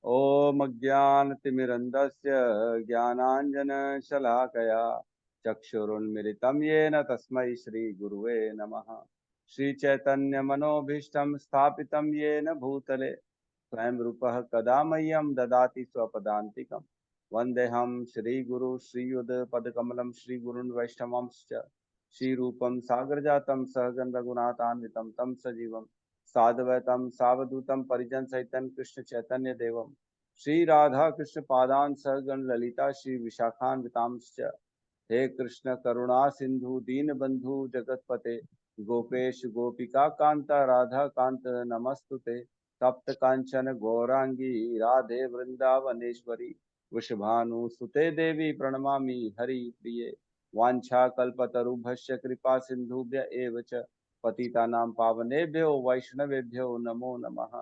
ॐ अज्ञानतिमिरन्धस्य ज्ञानाञ्जनशलाकया चक्षुरुन्मिलितं येन तस्मै श्रीगुरुवे नमः। श्रीचैतन्यमनोभीष्टं स्थापितं येन भूतले स्वयं रूपः कदा मह्यं ददाति स्वपदान्तिकं। वन्देऽहं श्रीगुरु श्रीयुतपदकमलं श्रीगुरून् वैष्णवांश्च श्रीरूपं सागरजातं सहगण रघुनाथान्वितं तं सजीवं साद्वैतं सावधूतं परिजन सहितं कृष्ण चैतन्य देवं श्री राधा कृष्ण पादान सहगण ललिता श्री विशाखान्वितांश्च। हे कृष्ण करुणा सिंधु दीन बंधु जगतपते गोपेश गोपिका कांता राधा कांत नमस्तुते। तप्त कांचन गौरांगी राधे वृंदावनेश्वरी वृषभानुसुते देवी प्रणमामि हरि प्रिये। वाञ्छाकल्पतरुभ्यश्च कृपा सिन्धुभ्य एव च पतितानां पावनेभ्यो वैष्णवेभ्यो नमो नमः।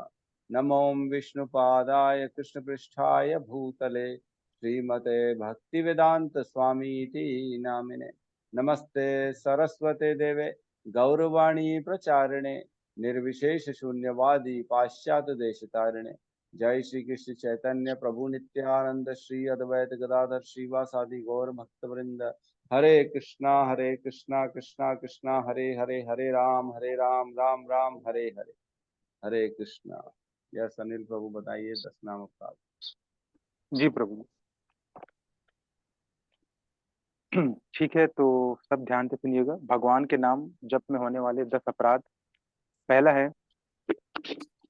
नमो विष्णुपादाय कृष्णपृष्ठाय भूतले श्रीमते भक्तिवेदांत स्वामी इति नामिने। नमस्ते सरस्वते देवे गौरवाणी प्रचारिणे निर्विशेष शून्यवादी पाश्चात्य देशतारिणे। जय श्री कृष्ण चैतन्य प्रभु नित्यानंद श्री अद्वैत गदाधर श्रीवासादि गौर भक्तवृंद। हरे कृष्णा कृष्णा कृष्णा हरे हरे, हरे राम राम राम हरे हरे। हरे कृष्णा। यस अनिल प्रभु बताइए 10 नाम अपराध। जी प्रभु। ठीक है, तो सब ध्यान से सुनिएगा। भगवान के नाम जप में होने वाले 10 अपराध। पहला है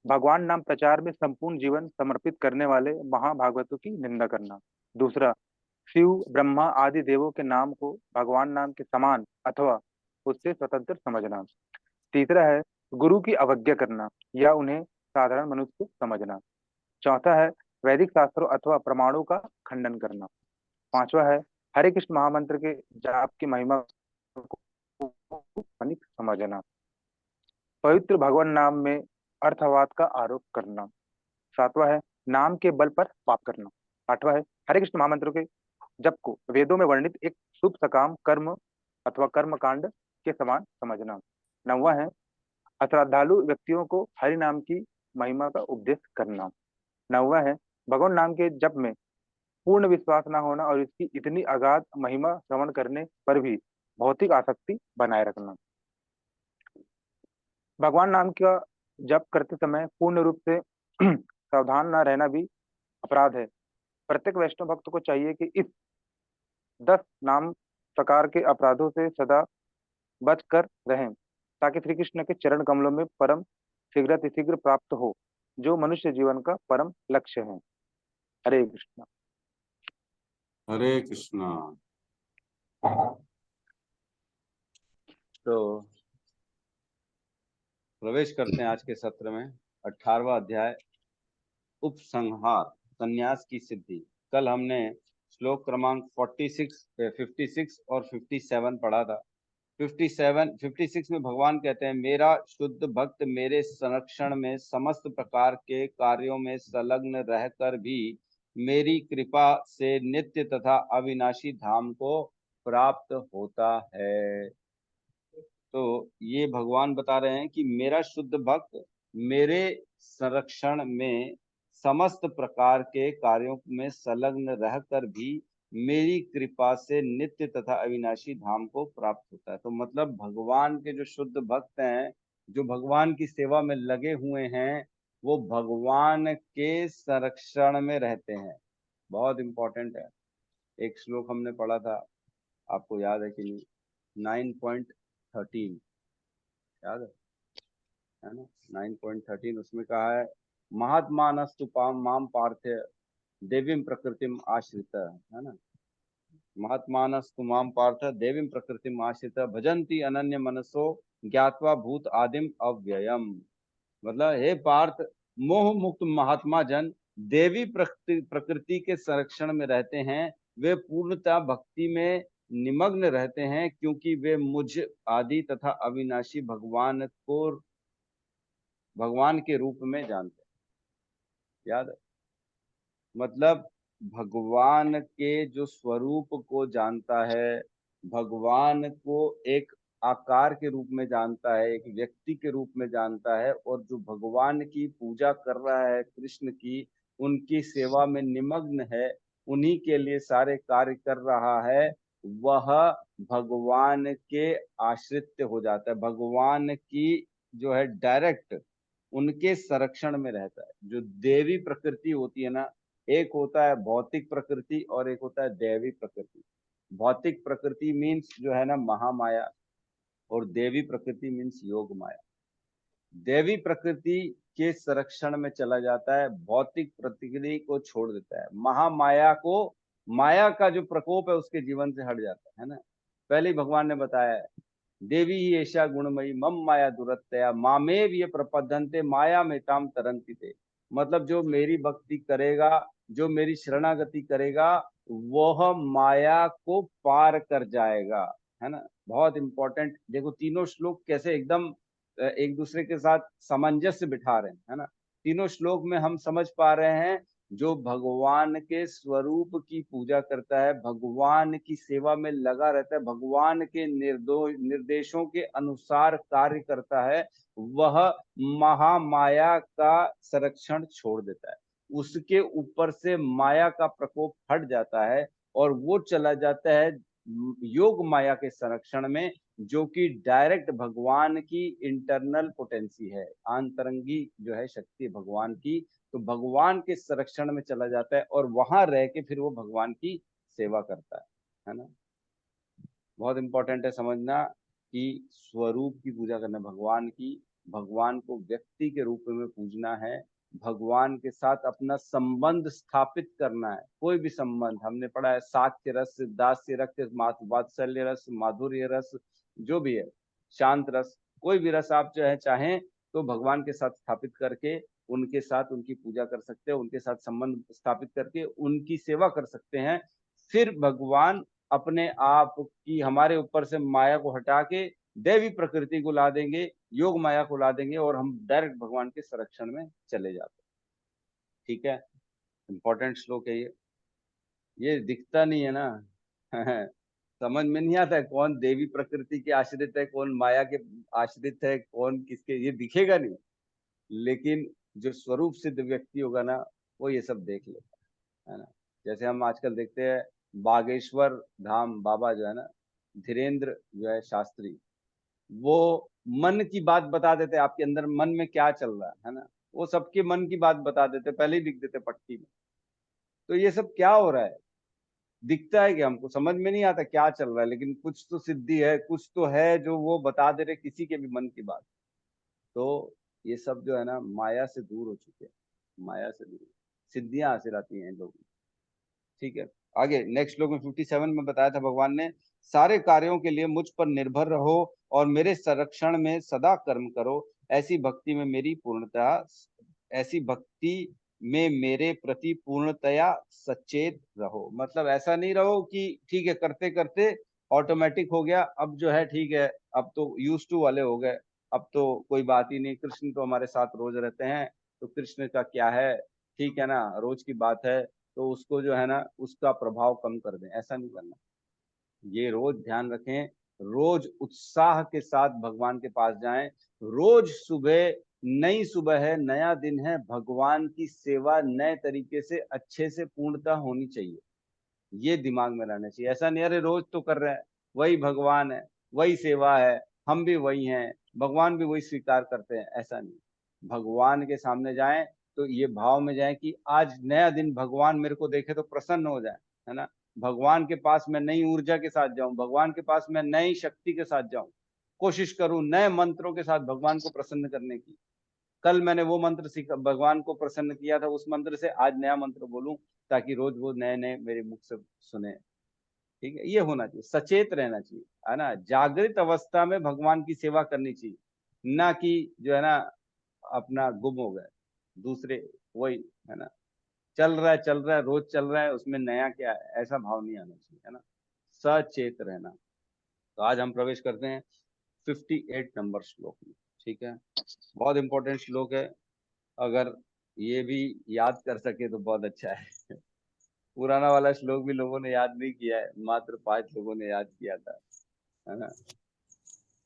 भगवान नाम प्रचार में संपूर्ण जीवन समर्पित करने वाले महाभागवतों की निंदा करना। दूसरा, शिव ब्रह्मा आदि देवों के नाम को भगवान नाम के समान अथवा उससे स्वतंत्र समझना। तीसरा है गुरु की अवज्ञा करना या उन्हें साधारण मनुष्य समझना। चौथा है वैदिक शास्त्रों अथवा प्रमाणों का खंडन करना। पांचवा है हरे कृष्ण महामंत्र के जाप की महिमा को काल्पनिक समझना। पवित्र भगवान नाम में अर्थवाद का आरोप करना। सातवां है नाम के बल पर पाप करना। आठवां है हरे कृष्ण महामंत्र के जप को वेदों में वर्णित एक शुभ सकाम कर्म अथवा कर्म कांड के समान समझना। नौवां है अश्रद्धालु व्यक्तियों को हरि नाम की महिमा का उपदेश करना। नौवां है भगवान नाम के जप में पूर्ण विश्वास न होना और इसकी इतनी अगाध महिमा श्रवण करने पर भी भौतिक आसक्ति बनाए रखना। भगवान नाम का जप करते समय पूर्ण रूप से सावधान न रहना भी अपराध है। प्रत्येक वैष्णव भक्त को चाहिए कि इस 10 नाम प्रकार के अपराधों से सदा बच कर रहें ताकि श्री कृष्ण के चरण कमलों में परम शीघ्र प्राप्त हो, जो मनुष्य जीवन का परम लक्ष्य है। हरे कृष्ण। हरे कृष्णा। तो प्रवेश करते हैं आज के सत्र में। 18वां अध्याय उपसंहार, संन्यास की सिद्धि। कल हमने श्लोक क्रमांक 46, 56 और 57 पढ़ा था। 56 में भगवान कहते हैं, मेरा शुद्ध भक्त मेरे संरक्षण में समस्त प्रकार के कार्यों में संलग्न रहकर भी मेरी कृपा से नित्य तथा अविनाशी धाम को प्राप्त होता है। तो ये भगवान बता रहे हैं कि मेरा शुद्ध भक्त मेरे संरक्षण में समस्त प्रकार के कार्यों में संलग्न रहकर भी मेरी कृपा से नित्य तथा अविनाशी धाम को प्राप्त होता है। तो मतलब भगवान के जो शुद्ध भक्त हैं, जो भगवान की सेवा में लगे हुए हैं, वो भगवान के संरक्षण में रहते हैं। बहुत इंपॉर्टेंट है। एक श्लोक हमने पढ़ा था, आपको याद है कि नहीं? 9.13 याद है ना? 9.13 उसमें कहा है, महात्मानस्तु माम पार्थ देवीं प्रकृतिम आश्रित, है ना? महात्मानस्तु माम पार्थ देवीं प्रकृतिम आश्रित भजन्ति अनन्य मनसो ज्ञात्वा भूत आदिम अव्ययम। मतलब हे पार्थ, मोह मुक्त महात्मा जन देवी प्रकृति के संरक्षण में रहते हैं। वे पूर्णतः भक्ति में निमग्न रहते हैं क्योंकि वे मुझ आदि तथा अविनाशी भगवान के रूप में जानते हैं। याद है? मतलब भगवान के जो स्वरूप को जानता है, भगवान को एक आकार के रूप में जानता है, एक व्यक्ति के रूप में जानता है, और जो भगवान की पूजा कर रहा है, कृष्ण की, उनकी सेवा में निमग्न है, उन्हीं के लिए सारे कार्य कर रहा है, वह भगवान के आश्रित हो जाता है, भगवान की जो है डायरेक्ट उनके संरक्षण में रहता है। जो देवी प्रकृति होती है ना, एक होता है भौतिक प्रकृति और एक होता है देवी प्रकृति। भौतिक प्रकृति मीन्स जो है ना महामाया, और देवी प्रकृति मीन्स योग माया। देवी प्रकृति के संरक्षण में चला जाता है, भौतिक प्रकृति को छोड़ देता है, महामाया को, माया का जो प्रकोप है उसके जीवन से हट जाता है ना। पहले ही भगवान ने बताया है, देवी ही ऐसा गुणमयी मम माया दुरत्तया मामेव ये प्रपद्यन्ते माया में ताम तरंति ते। मतलब जो मेरी भक्ति करेगा, जो मेरी शरणागति करेगा, वह माया को पार कर जाएगा, है ना। बहुत इंपॉर्टेंट, देखो तीनों श्लोक कैसे एकदम एक दूसरे के साथ सामंजस्य बिठा रहे हैं, है ना। तीनों श्लोक में हम समझ पा रहे हैं, जो भगवान के स्वरूप की पूजा करता है, भगवान की सेवा में लगा रहता है, भगवान के निर्देशों के अनुसार कार्य करता है, वह महामाया का संरक्षण छोड़ देता है, उसके ऊपर से माया का प्रकोप हट जाता है और वो चला जाता है योग माया के संरक्षण में, जो कि डायरेक्ट भगवान की इंटरनल पोटेंसी है, आंतरंगी जो है शक्ति भगवान की। तो भगवान के संरक्षण में चला जाता है और वहां रह के फिर वो भगवान की सेवा करता है ना। बहुत इंपॉर्टेंट है समझना कि स्वरूप की पूजा करना, भगवान की, भगवान को व्यक्ति के रूप में पूजना है, भगवान के साथ अपना संबंध स्थापित करना है। कोई भी संबंध, हमने पढ़ा है साक्ष्य रस, दास्य रस, वात्सल्य रस, माधुर्य रस, जो भी है, शांत रस, कोई भी रस आप जो है चाहें तो भगवान के साथ स्थापित करके उनके साथ उनकी पूजा कर सकते हैं, उनके साथ संबंध स्थापित करके उनकी सेवा कर सकते हैं। फिर भगवान अपने आप की हमारे ऊपर से माया को हटा के देवी प्रकृति को ला देंगे, योग माया को ला देंगे और हम डायरेक्ट भगवान के संरक्षण में चले जाते हैं। ठीक है, इंपॉर्टेंट श्लोक है ये दिखता नहीं है ना समझ में नहीं आता है कौन देवी प्रकृति के आश्रित है, कौन माया के आश्रित है, कौन किसके, ये दिखेगा नहीं, लेकिन जो स्वरूप सिद्ध व्यक्ति होगा ना, वो ये सब देख लेता है ना। जैसे हम आजकल देखते हैं बागेश्वर धाम बाबा जो है ना, धीरेन्द्र जो है शास्त्री, वो मन की बात बता देते, आपके अंदर मन में क्या चल रहा है ना, वो सबके मन की बात बता देते, पहले ही लिख देते पट्टी में। तो ये सब क्या हो रहा है, दिखता है कि हमको समझ में नहीं आता क्या चल रहा है, लेकिन कुछ तो सिद्धि है, कुछ तो है जो वो बता दे रहे किसी के भी मन की बात। तो ये सब जो है ना माया से दूर हो चुके हैं, माया से दूर, सिद्धियां हासिल आती हैं लोगों। ठीक है, आगे नेक्स्ट श्लोक में 57 में बताया था भगवान ने, सारे कार्यों के लिए मुझ पर निर्भर रहो और मेरे संरक्षण में सदा कर्म करो, ऐसी भक्ति में मेरी पूर्णतया, ऐसी भक्ति में मेरे प्रति पूर्णतया सचेत रहो। मतलब ऐसा नहीं रहो कि ठीक है करते करते ऑटोमेटिक हो गया, अब जो है ठीक है, अब तो यूज टू वाले हो गए, अब तो कोई बात ही नहीं, कृष्ण तो हमारे साथ रोज रहते हैं, तो कृष्ण का क्या है, ठीक है ना, रोज की बात है, तो उसको जो है ना उसका प्रभाव कम कर दें, ऐसा नहीं करना। ये रोज ध्यान रखें, रोज उत्साह के साथ भगवान के पास जाएं, रोज सुबह नई सुबह है, नया दिन है, भगवान की सेवा नए तरीके से अच्छे से पूर्णता होनी चाहिए, ये दिमाग में रहना चाहिए। ऐसा नहीं अरे रोज तो कर रहे हैं, वही भगवान है, वही सेवा है, हम भी वही हैं, भगवान भी वही स्वीकार करते हैं, ऐसा नहीं। भगवान के सामने जाएं तो ये भाव में जाएं कि आज नया दिन, भगवान मेरे को देखे तो प्रसन्न हो जाए, है ना। भगवान के पास मैं नई ऊर्जा के साथ जाऊं, भगवान के पास मैं नई शक्ति के साथ जाऊं, कोशिश करूं नए मंत्रों के साथ भगवान को प्रसन्न करने की। कल मैंने वो मंत्र सीखा, भगवान को प्रसन्न किया था, उस मंत्र से आज नया मंत्र बोलूं, ताकि रोज वो नए नए मेरे मुख से सुने। ठीक है, ये होना चाहिए, सचेत रहना चाहिए, है ना, जागृत अवस्था में भगवान की सेवा करनी चाहिए, ना कि जो है ना अपना गुम हो गए दूसरे, वही, है ना, चल रहा है रोज चल रहा है, उसमें नया क्या है, ऐसा भाव नहीं आना चाहिए, है ना, सचेत रहना। तो आज हम प्रवेश करते हैं 58 नंबर श्लोक में। ठीक है, बहुत इंपॉर्टेंट श्लोक है, अगर ये भी याद कर सके तो बहुत अच्छा है पुराना वाला श्लोक भी लोगों ने याद नहीं किया है, मात्र 5 लोगों ने याद किया था, है ना।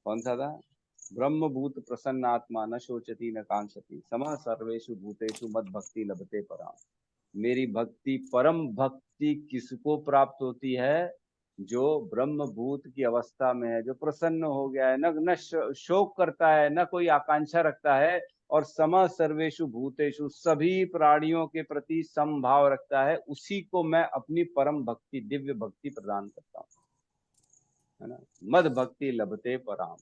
कौन सा था, ब्रह्म भूत प्रसन्न आत्मा न शोचती न कांक्षति समः सर्वेषु भूतेषु मद भक्ति लभते पराम। मेरी भक्ति, परम भक्ति किसको प्राप्त होती है? जो ब्रह्मभूत की अवस्था में है, जो प्रसन्न हो गया है, न शोक करता है, न कोई आकांक्षा रखता है, और सम सर्वेषु भूतेषु, सभी प्राणियों के प्रति समभाव रखता है, उसी को मैं अपनी परम भक्ति, दिव्य भक्ति प्रदान करता हूँ, है ना। मद भक्ति लभते पराम।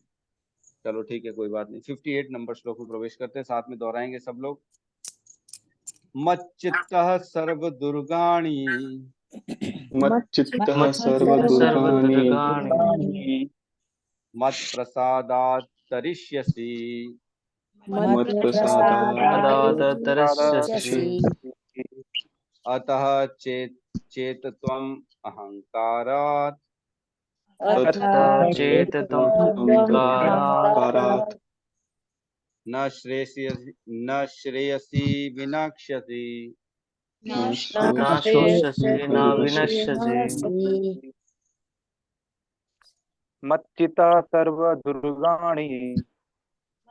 चलो ठीक है, कोई बात नहीं। 58 नंबर श्लोक में प्रवेश करते हैं, साथ में दोहराएंगे सब लोग। मच्चित्तः सर्व दुर्गाणि, मच्चित्तः सर्वदुर्गाणि मत प्रसादात् तरिष्यसि, मत्प्रसादात् तरिष्यसि। अतः चेत त्वम् अहंकारात्, अतः चेत त्वम् अहंकारात् न श्रेयसी विनक्ष्यसि। न शोष्यसि न विनश्यसि। मच्चित्तः सर्वदुर्गाणि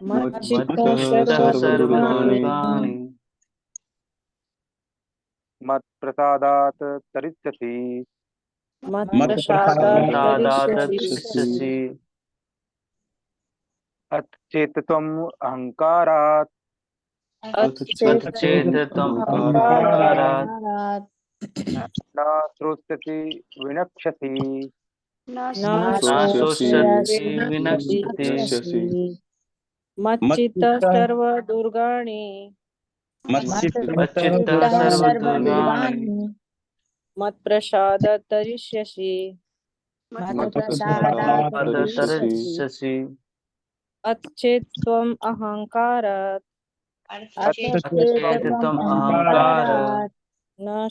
मच्चित्तः सर्वदुर्गाणि मत्प्रसादात् तरिष्यसि। मत्प्रसादात् तरिष्यसि। अच्छेत त्वम् अहंकारात् अथ चेत त्वम् अहंकारात् न श्रोष्यसि विनक्ष्यसि। न शोष्यसि विनक्ष्यसि। मच्चित्तः सर्वदुर्गाणि मच्चित्तः सर्वदुर्गाणि मत्प्रसादात् तरिष्यसि। मत्प्रसादात् तरिष्यसि। अच्छेत् त्वम् अहंकारात् अच्छेत त्वम् अहंकारात् न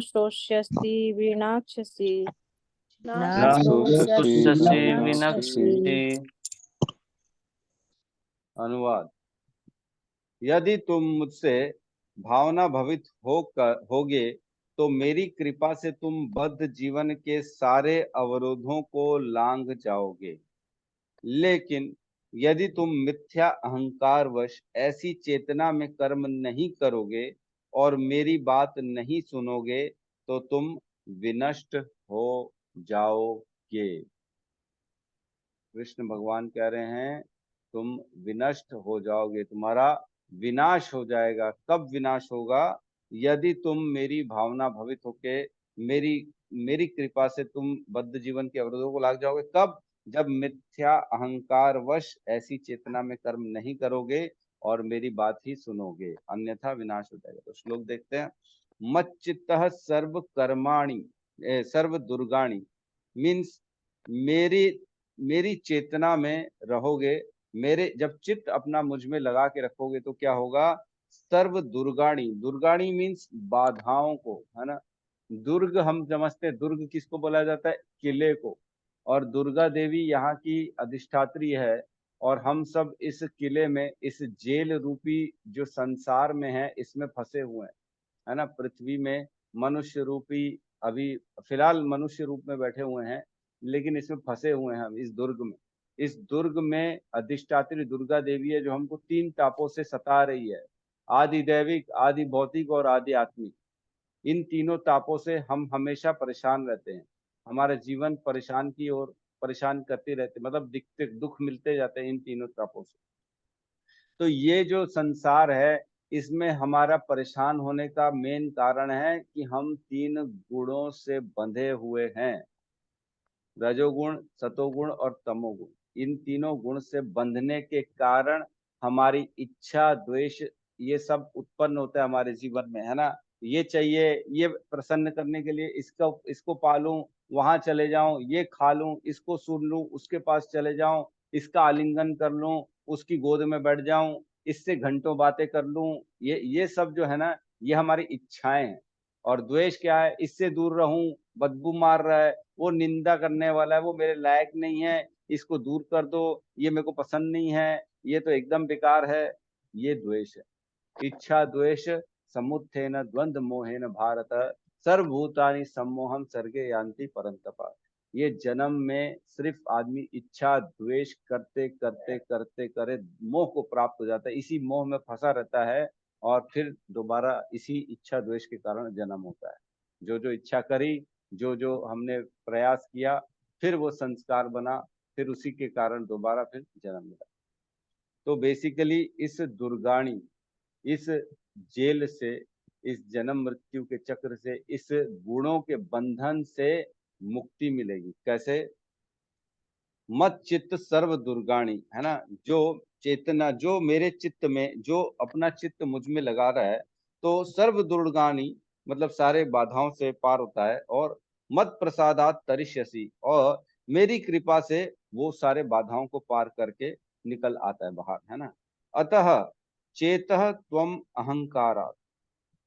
श्रोष्यसि विनाक्ष्यसि। न शोष्यसि विनक्ष्यसि। अनुवाद। यदि तुम मुझसे भावना भवित होगे तो मेरी कृपा से तुम बद्ध जीवन के सारे अवरोधों को लांघ जाओगे। लेकिन यदि तुम मिथ्या अहंकार वश ऐसी चेतना में कर्म नहीं करोगे और मेरी बात नहीं सुनोगे तो तुम विनष्ट हो जाओगे। कृष्ण भगवान कह रहे हैं तुम विनष्ट हो जाओगे, तुम्हारा विनाश हो जाएगा। कब विनाश होगा? यदि तुम मेरी भावना भवित होके मेरी मेरी कृपा से तुम बद्ध जीवन के अवरोधों को लाग जाओगे। कब? जब मिथ्या अहंकार वश ऐसी चेतना में कर्म नहीं करोगे और मेरी बात ही सुनोगे, अन्यथा विनाश हो जाएगा। तो श्लोक देखते हैं। मच्चित्तः सर्व कर्माणि सर्व दुर्गाणि मीन्स मेरी चेतना में रहोगे, मेरे जब चित्त अपना मुझ में लगा के रखोगे तो क्या होगा? सर्व दुर्गाणी, दुर्गाणी मीन्स बाधाओं को, है ना। दुर्ग हम समझते हैं, दुर्ग किसको बोला जाता है? किले को। और दुर्गा देवी यहाँ की अधिष्ठात्री है, और हम सब इस किले में, इस जेल रूपी जो संसार में है, इसमें फंसे हुए हैं, है ना। पृथ्वी में मनुष्य रूपी, अभी फिलहाल मनुष्य रूप में बैठे हुए हैं, लेकिन इसमें फंसे हुए हैं हम, इस दुर्ग में। इस दुर्ग में अधिष्ठात्री दुर्गा देवी है, जो हमको 3 तापों से सता रही है। आदि दैविक, आदि भौतिक और आदि आत्मिक। इन तीनों तापों से हम हमेशा परेशान रहते हैं। हमारा जीवन परेशान की ओर परेशान करते रहते, मतलब दिखते दुख मिलते जाते हैं इन तीनों तापों से। तो ये जो संसार है, इसमें हमारा परेशान होने का मेन कारण है कि हम 3 गुणों से बंधे हुए हैं। रजोगुण, सतोगुण और तमोगुण। इन तीनों गुण से बंधने के कारण हमारी इच्छा, द्वेष, ये सब उत्पन्न होता है हमारे जीवन में, है ना। ये चाहिए, ये प्रसन्न करने के लिए इसको पालूं, वहां चले जाऊं, ये खा लूं, इसको सुन लूं, उसके पास चले जाऊं, इसका आलिंगन कर लूं, उसकी गोद में बैठ जाऊं, इससे घंटों बातें कर लूं। ये सब जो है ना, ये हमारी इच्छाएं हैं। और द्वेष क्या है? इससे दूर रहूं, बदबू मार रहा है, वो निंदा करने वाला है, वो मेरे लायक नहीं है, इसको दूर कर दो, ये मेरे को पसंद नहीं है, ये तो एकदम बेकार है। ये द्वेष है। इच्छा द्वेष समुत्थेन द्वंद्व मोहेन भारत, सर्वभूतानि सम्मोहम सर्गे यान्ति परंतपा। ये जन्म में सिर्फ आदमी इच्छा द्वेष करते करते करते करे मोह को प्राप्त हो जाता है, इसी मोह में फंसा रहता है। और फिर दोबारा इसी इच्छा द्वेष के कारण जन्म होता है। जो जो इच्छा करी, जो जो हमने प्रयास किया, फिर वो संस्कार बना, फिर उसी के कारण दोबारा फिर जन्म मिला। तो बेसिकली इस दुर्गाणी, इस जेल से, इस जन्म मृत्यु के चक्र से, इस गुणों के बंधन से मुक्ति मिलेगी। कैसे? मत चित्त सर्व दुर्गाणी, है ना, जो चेतना, जो मेरे चित्त में, जो अपना चित्त मुझ में लगा रहा है, तो सर्व दुर्गाणी मतलब सारे बाधाओं से पार होता है। और मत प्रसादात तरिष्यसि, और मेरी कृपा से वो सारे बाधाओं को पार करके निकल आता है बाहर, है ना। अतः चेतः त्वम अहंकारात्,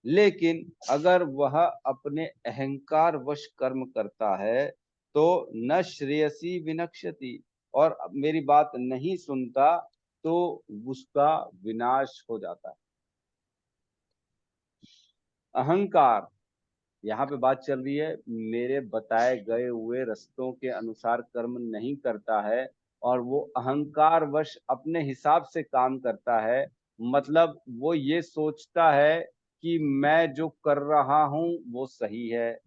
लेकिन अगर वह अपने अहंकार वश कर्म करता है तो न श्रेयसी विनक्ष्यति, और मेरी बात नहीं सुनता तो उसका विनाश हो जाता है। अहंकार, यहाँ पे बात चल रही है, मेरे बताए गए हुए रस्तों के अनुसार कर्म नहीं करता है और वो अहंकार वश अपने हिसाब से काम करता है। मतलब वो ये सोचता है कि मैं जो कर रहा हूं वो सही है।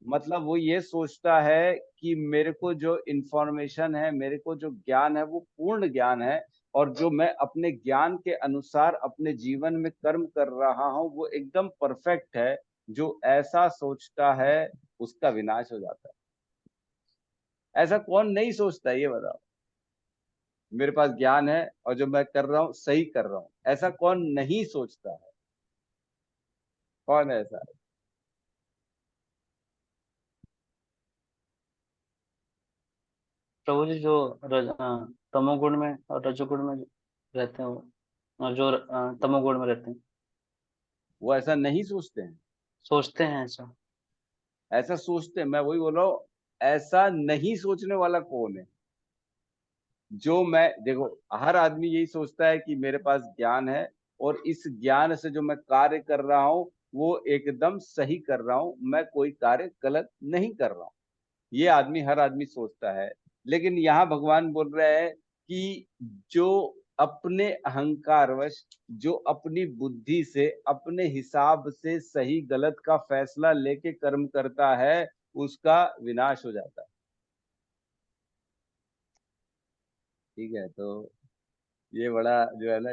मतलब वो ये सोचता है कि मेरे को जो इंफॉर्मेशन है, मेरे को जो ज्ञान है वो पूर्ण ज्ञान है, और जो मैं अपने ज्ञान के अनुसार अपने जीवन में कर्म कर रहा हूं वो एकदम परफेक्ट है। जो ऐसा सोचता है उसका विनाश हो जाता है। ऐसा कौन नहीं सोचता है, ये बताओ। मेरे पास ज्ञान है और जो मैं कर रहा हूँ सही कर रहा हूँ, ऐसा कौन नहीं सोचता है? कौन है ऐसा? प्रभु जी, जो तमोगुण में और रजोगुण में रहते हैं और जो तमोगुण में रहते हैं, वो ऐसा नहीं सोचते हैं। सोचते हैं ऐसा। ऐसा सोचते हैं, मैं वही बोल रहा हूँ। ऐसा नहीं सोचने वाला कौन है? जो मैं देखो, हर आदमी यही सोचता है कि मेरे पास ज्ञान है और इस ज्ञान से जो मैं कार्य कर रहा हूँ वो एकदम सही कर रहा हूँ, मैं कोई कार्य गलत नहीं कर रहा हूँ। ये आदमी, हर आदमी सोचता है। लेकिन यहाँ भगवान बोल रहे हैं कि जो अपने अहंकारवश, जो अपनी बुद्धि से, अपने हिसाब से सही गलत का फैसला लेके कर्म करता है उसका विनाश हो जाता है। ठीक है, तो ये बड़ा जो है ना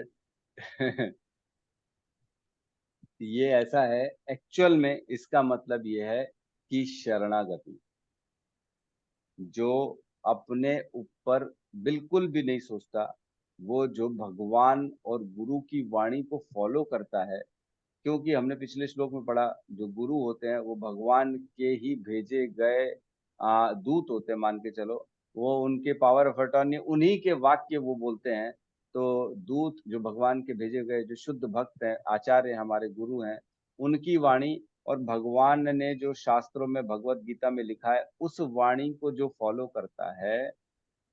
ये ऐसा है। एक्चुअल में इसका मतलब ये है कि शरणागति, जो अपने ऊपर बिल्कुल भी नहीं सोचता, वो जो भगवान और गुरु की वाणी को फॉलो करता है। क्योंकि हमने पिछले श्लोक में पढ़ा, जो गुरु होते हैं वो भगवान के ही भेजे गए दूत होते हैं, मान के चलो। वो उनके पावर ऑफ अटॉर्नी, उन्हीं के वाक्य वो बोलते हैं। तो दूत जो भगवान के भेजे गए, जो शुद्ध भक्त हैं, आचार्य हमारे गुरु हैं, उनकी वाणी, और भगवान ने जो शास्त्रों में, भगवत गीता में लिखा है, उस वाणी को जो फॉलो करता है,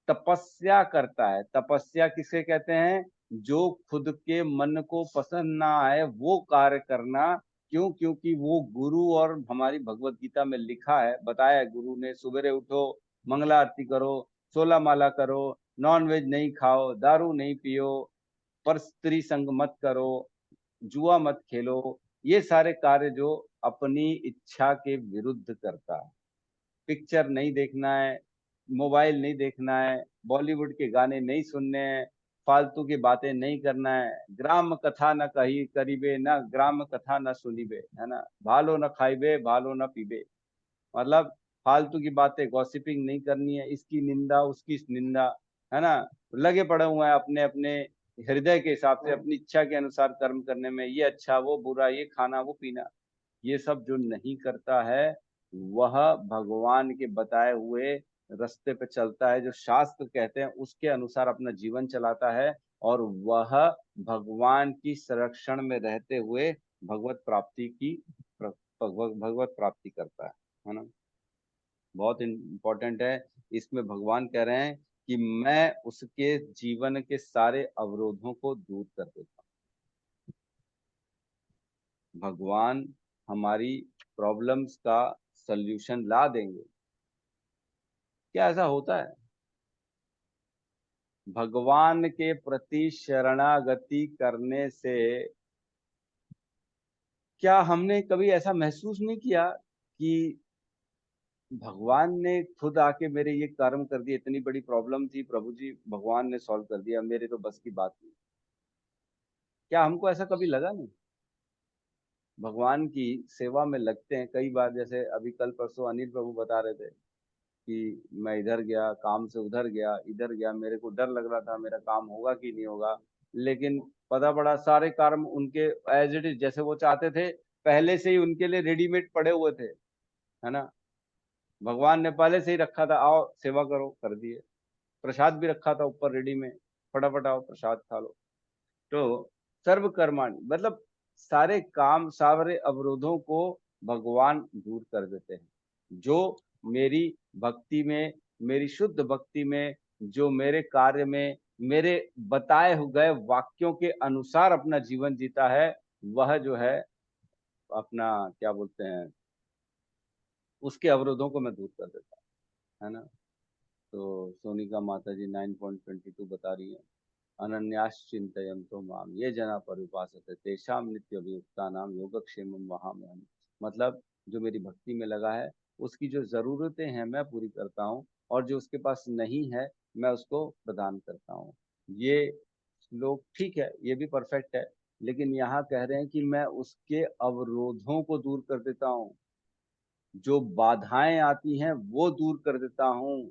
तपस्या करता है। तपस्या किसे कहते हैं? जो खुद के मन को पसंद ना आए वो कार्य करना। क्यों? क्योंकि वो गुरु, और हमारी भगवत गीता में लिखा है, बताया है गुरु ने, सवेरे उठो, मंगला आरती करो, 16 माला करो, नॉन वेज नहीं खाओ, दारू नहीं पियो, पर स्त्री संग मत करो, जुआ मत खेलो। ये सारे कार्य जो अपनी इच्छा के विरुद्ध करता है। पिक्चर नहीं देखना है, मोबाइल नहीं देखना है, बॉलीवुड के गाने नहीं सुनने हैं, फालतू की बातें नहीं करना है, ग्राम कथा न कही करीबे, न ग्राम कथा न सुनीबे, है ना, भालो न खाइबे भालो न पीबे। मतलब फालतू की बातें, गॉसिपिंग नहीं करनी है, इसकी निंदा उसकी निंदा, है ना। लगे पड़े हुए हैं अपने अपने हृदय के हिसाब से, अपनी इच्छा के अनुसार कर्म करने में, ये अच्छा वो बुरा, ये खाना वो पीना। ये सब जो नहीं करता है वह भगवान के बताए हुए रास्ते पे चलता है, जो शास्त्र कहते हैं उसके अनुसार अपना जीवन चलाता है, और वह भगवान की संरक्षण में रहते हुए भगवत प्राप्ति की भगवत प्राप्ति करता है ना। बहुत इंपॉर्टेंट है। इसमें भगवान कह रहे हैं कि मैं उसके जीवन के सारे अवरोधों को दूर कर देता हूँ। भगवान हमारी प्रॉब्लम्स का सल्यूशन ला देंगे। क्या ऐसा होता है? भगवान के प्रति शरणागति करने से क्या हमने कभी ऐसा महसूस नहीं किया कि भगवान ने खुद आके मेरे ये कर्म कर दिए, इतनी बड़ी प्रॉब्लम थी प्रभु जी भगवान ने सॉल्व कर दिया, मेरे तो बस की बात नहीं? क्या हमको ऐसा कभी लगा नहीं? भगवान की सेवा में लगते हैं कई बार, जैसे अभी कल परसों अनिल प्रभु बता रहे थे कि मैं इधर गया, काम से उधर गया, इधर गया, मेरे को डर लग रहा था मेरा काम होगा कि नहीं होगा, लेकिन पता पड़ा सारे कर्म उनके एज इट इज जैसे वो चाहते थे पहले से ही उनके लिए रेडीमेड पड़े हुए थे, है ना। भगवान ने पहले से ही रखा था, आओ सेवा करो, कर दिए। प्रसाद भी रखा था ऊपर रेडी में, फटाफट आओ प्रसाद खा लो। तो सर्व कर्माणी मतलब सारे काम, सारे अवरोधों को भगवान दूर कर देते हैं। जो मेरी भक्ति में, मेरी शुद्ध भक्ति में, जो मेरे कार्य में, मेरे बताए गए वाक्यों के अनुसार अपना जीवन जीता है, वह जो है अपना क्या बोलते हैं, उसके अवरोधों को मैं दूर कर देता हूं, है ना। तो सोनिका माता जी 9.22 बता रही है, अनन्याश्चिन्तयन्तो माम ये जना पर्युपासते तेषाम नित्य अभियुक्ता नाम योगक्षेमम वहाम्यहम्। मतलब जो मेरी भक्ति में लगा है उसकी जो जरूरतें हैं मैं पूरी करता हूँ, और जो उसके पास नहीं है मैं उसको प्रदान करता हूँ। ये श्लोक ठीक है, ये भी परफेक्ट है, लेकिन यहाँ कह रहे हैं कि मैं उसके अवरोधों को दूर कर देता हूँ, जो बाधाएं आती हैं वो दूर कर देता हूँ।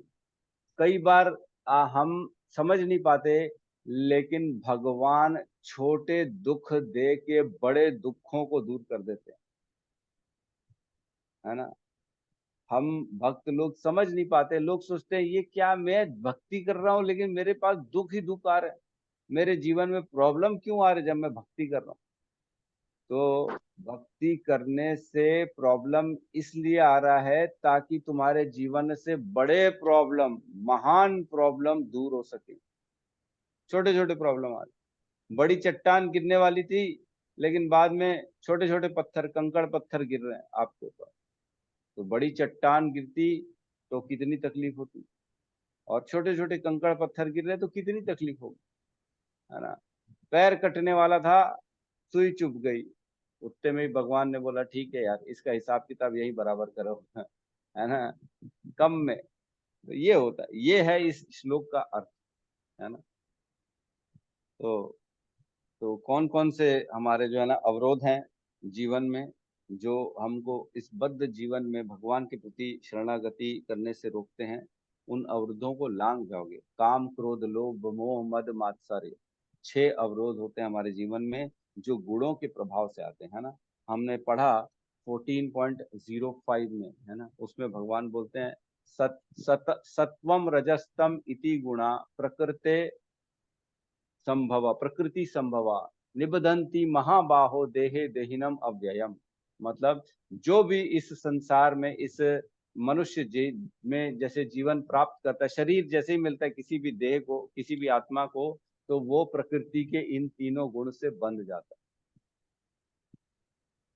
कई बार हम समझ नहीं पाते, लेकिन भगवान छोटे दुख दे के बड़े दुखों को दूर कर देते हैं, है ना। हम भक्त लोग समझ नहीं पाते, लोग सोचते हैं ये क्या, मैं भक्ति कर रहा हूँ लेकिन मेरे पास दुख ही दुख आ रहे हैं, मेरे जीवन में प्रॉब्लम क्यों आ रहे जब मैं भक्ति कर रहा हूँ। तो भक्ति करने से प्रॉब्लम इसलिए आ रहा है ताकि तुम्हारे जीवन से बड़े प्रॉब्लम, महान प्रॉब्लम दूर हो सके। छोटे छोटे प्रॉब्लम आ रहे, बड़ी चट्टान गिरने वाली थी लेकिन बाद में छोटे छोटे पत्थर, कंकड़ पत्थर गिर रहे हैं आपके ऊपर। तो बड़ी चट्टान गिरती तो कितनी तकलीफ होती, और छोटे छोटे कंकड़ पत्थर गिर रहे तो कितनी तकलीफ होगी, है ना। पैर कटने वाला था, सुई चुभ गई, उतने में ही भगवान ने बोला ठीक है यार, इसका हिसाब किताब यही बराबर करो, है ना, कम में। तो ये होता है, ये है इस श्लोक का अर्थ, है ना। तो कौन कौन से हमारे जो है ना अवरोध हैं जीवन में, जो हमको इस बद्ध जीवन में भगवान के प्रति शरणागति करने से रोकते हैं, उन अवरोधों को लांग जाओगे। काम, क्रोध, लोभ, मोह, मद, मात्सर्य, 6 अवरोध होते हैं हमारे जीवन में जो गुणों के प्रभाव से आते हैं, ना। हमने पढ़ा 14.05 में, है ना, उसमें भगवान बोलते हैं सत्वम रजस्तम इति गुणा प्रकृते संभव, प्रकृति संभवा निबधंती महाबाहो देहे देहिनम अव्ययम। मतलब जो भी इस संसार में, इस मनुष्य में जैसे जीवन प्राप्त करता है, शरीर जैसे ही मिलता है किसी भी देह को, किसी भी आत्मा को, तो वो प्रकृति के इन तीनों गुण से बंध जाता है।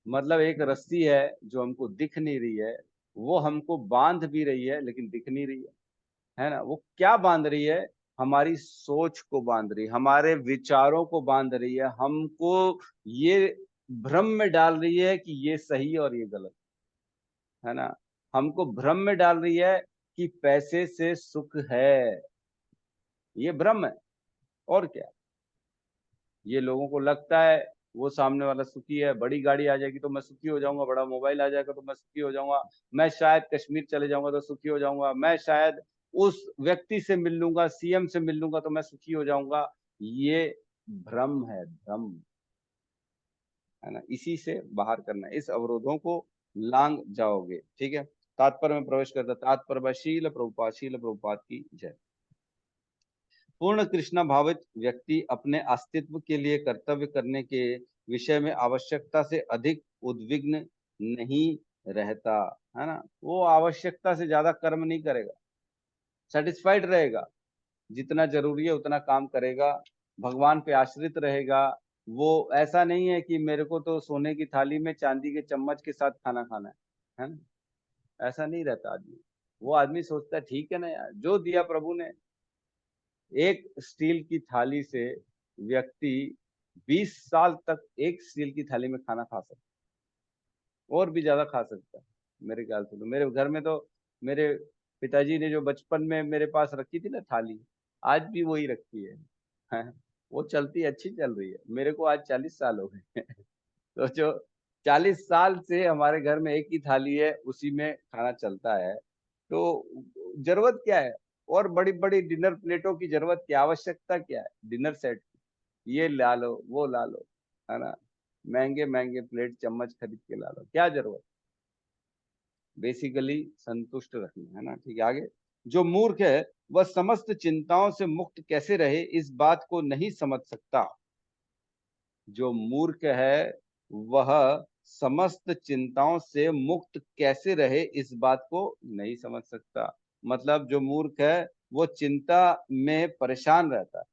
मतलब एक रस्सी है जो हमको दिख नहीं रही है, वो हमको बांध भी रही है लेकिन दिख नहीं रही है ना। वो क्या बांध रही है? हमारी सोच को बांध रही है, हमारे विचारों को बांध रही है, हमको ये भ्रम में डाल रही है कि ये सही और ये गलत, है ना। हमको भ्रम में डाल रही है कि पैसे से सुख है, ये भ्रम है और क्या। ये लोगों को लगता है वो सामने वाला सुखी है, बड़ी गाड़ी आ जाएगी तो मैं सुखी हो जाऊंगा, बड़ा मोबाइल आ जाएगा तो मैं सुखी हो जाऊंगा, मैं शायद कश्मीर चले जाऊंगा तो सुखी हो जाऊंगा, मैं शायद उस व्यक्ति से मिल लूंगा, सीएम से मिल लूंगा तो मैं सुखी हो जाऊंगा। ये भ्रम है, भ्रम, है ना। इसी से बाहर करना है, इस अवरोधों को लांग जाओगे, ठीक है। तात्पर्य में प्रवेश करता, तात्पर्य शील प्रभुपाद की जय। पूर्ण कृष्णा भावित व्यक्ति अपने अस्तित्व के लिए कर्तव्य करने के विषय में आवश्यकता से अधिक उद्विग्न नहीं रहता, है ना। वो आवश्यकता से ज्यादा कर्म नहीं करेगा, सेटिस्फाइड रहेगा, जितना जरूरी है उतना काम करेगा, भगवान पे आश्रित रहेगा। वो ऐसा नहीं है कि मेरे को तो सोने की थाली में चांदी के चम्मच के साथ खाना खाना है ना। ऐसा नहीं रहता आदमी। वो आदमी सोचता है ठीक है ना यार, जो दिया प्रभु ने। एक स्टील की थाली से व्यक्ति 20 साल तक एक स्टील की थाली में खाना खा सकता और भी ज्यादा खा सकता है मेरे ख्याल से। तो मेरे घर में तो मेरे पिताजी ने जो बचपन में मेरे पास रखी थी ना थाली, आज भी वही रखी है। हैं? वो चलती अच्छी चल रही है। मेरे को आज 40 साल हो गए तो जो 40 साल से हमारे घर में एक ही थाली है, उसी में खाना चलता है। तो जरूरत क्या है और बड़ी बड़ी डिनर प्लेटों की जरूरत क्या, आवश्यकता क्या है डिनर सेट, ये ला लो वो ला लो, है ना, महंगे महंगे प्लेट चम्मच खरीद के ला लो, क्या जरूरत। बेसिकली संतुष्ट रखना है ना। ठीक है, आगे। जो मूर्ख है वह समस्त चिंताओं से मुक्त कैसे रहे इस बात को नहीं समझ सकता। जो मूर्ख है वह समस्त चिंताओं से मुक्त कैसे रहे इस बात को नहीं समझ सकता। मतलब जो मूर्ख है वो चिंता में परेशान रहता है,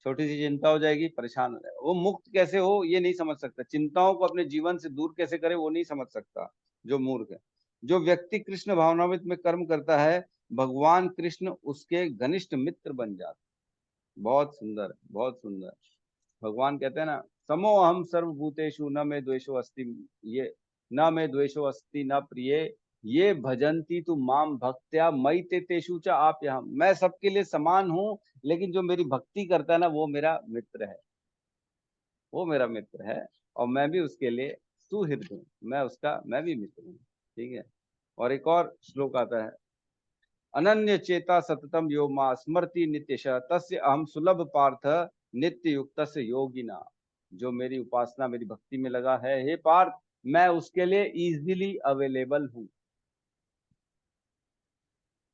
छोटी सी चिंता हो जाएगी परेशान हो जाएगा। वो मुक्त कैसे हो ये नहीं समझ सकता, चिंताओं को अपने जीवन से दूर कैसे करे वो नहीं समझ सकता, जो मूर्ख है। जो व्यक्ति कृष्ण भावनामृत में कर्म करता है भगवान कृष्ण उसके घनिष्ठ मित्र बन जाते। बहुत सुंदर, बहुत सुंदर। भगवान कहते हैं ना, समो अहम सर्वभूतेषु न में द्वेषो अस्ति, ये न में द्वेषो अस्ति न प्रिय, ये भजंती तु माम भक्त्या मई ते तेषु च आप यहाँ। मैं सबके लिए समान हूँ, लेकिन जो मेरी भक्ति करता है ना वो मेरा मित्र है, वो मेरा मित्र है, और मैं भी उसके लिए सुहृद हूँ, मैं उसका, मैं भी मित्र हूँ। ठीक है। और एक और श्लोक आता है, अनन्य चेता सततम यो मा स्मृति नित्यश तस्य अहम सुलभ पार्थ नित्य युक्त योगिना। जो मेरी उपासना मेरी भक्ति में लगा है हे पार्थ, मैं उसके लिए इजीली अवेलेबल हूँ,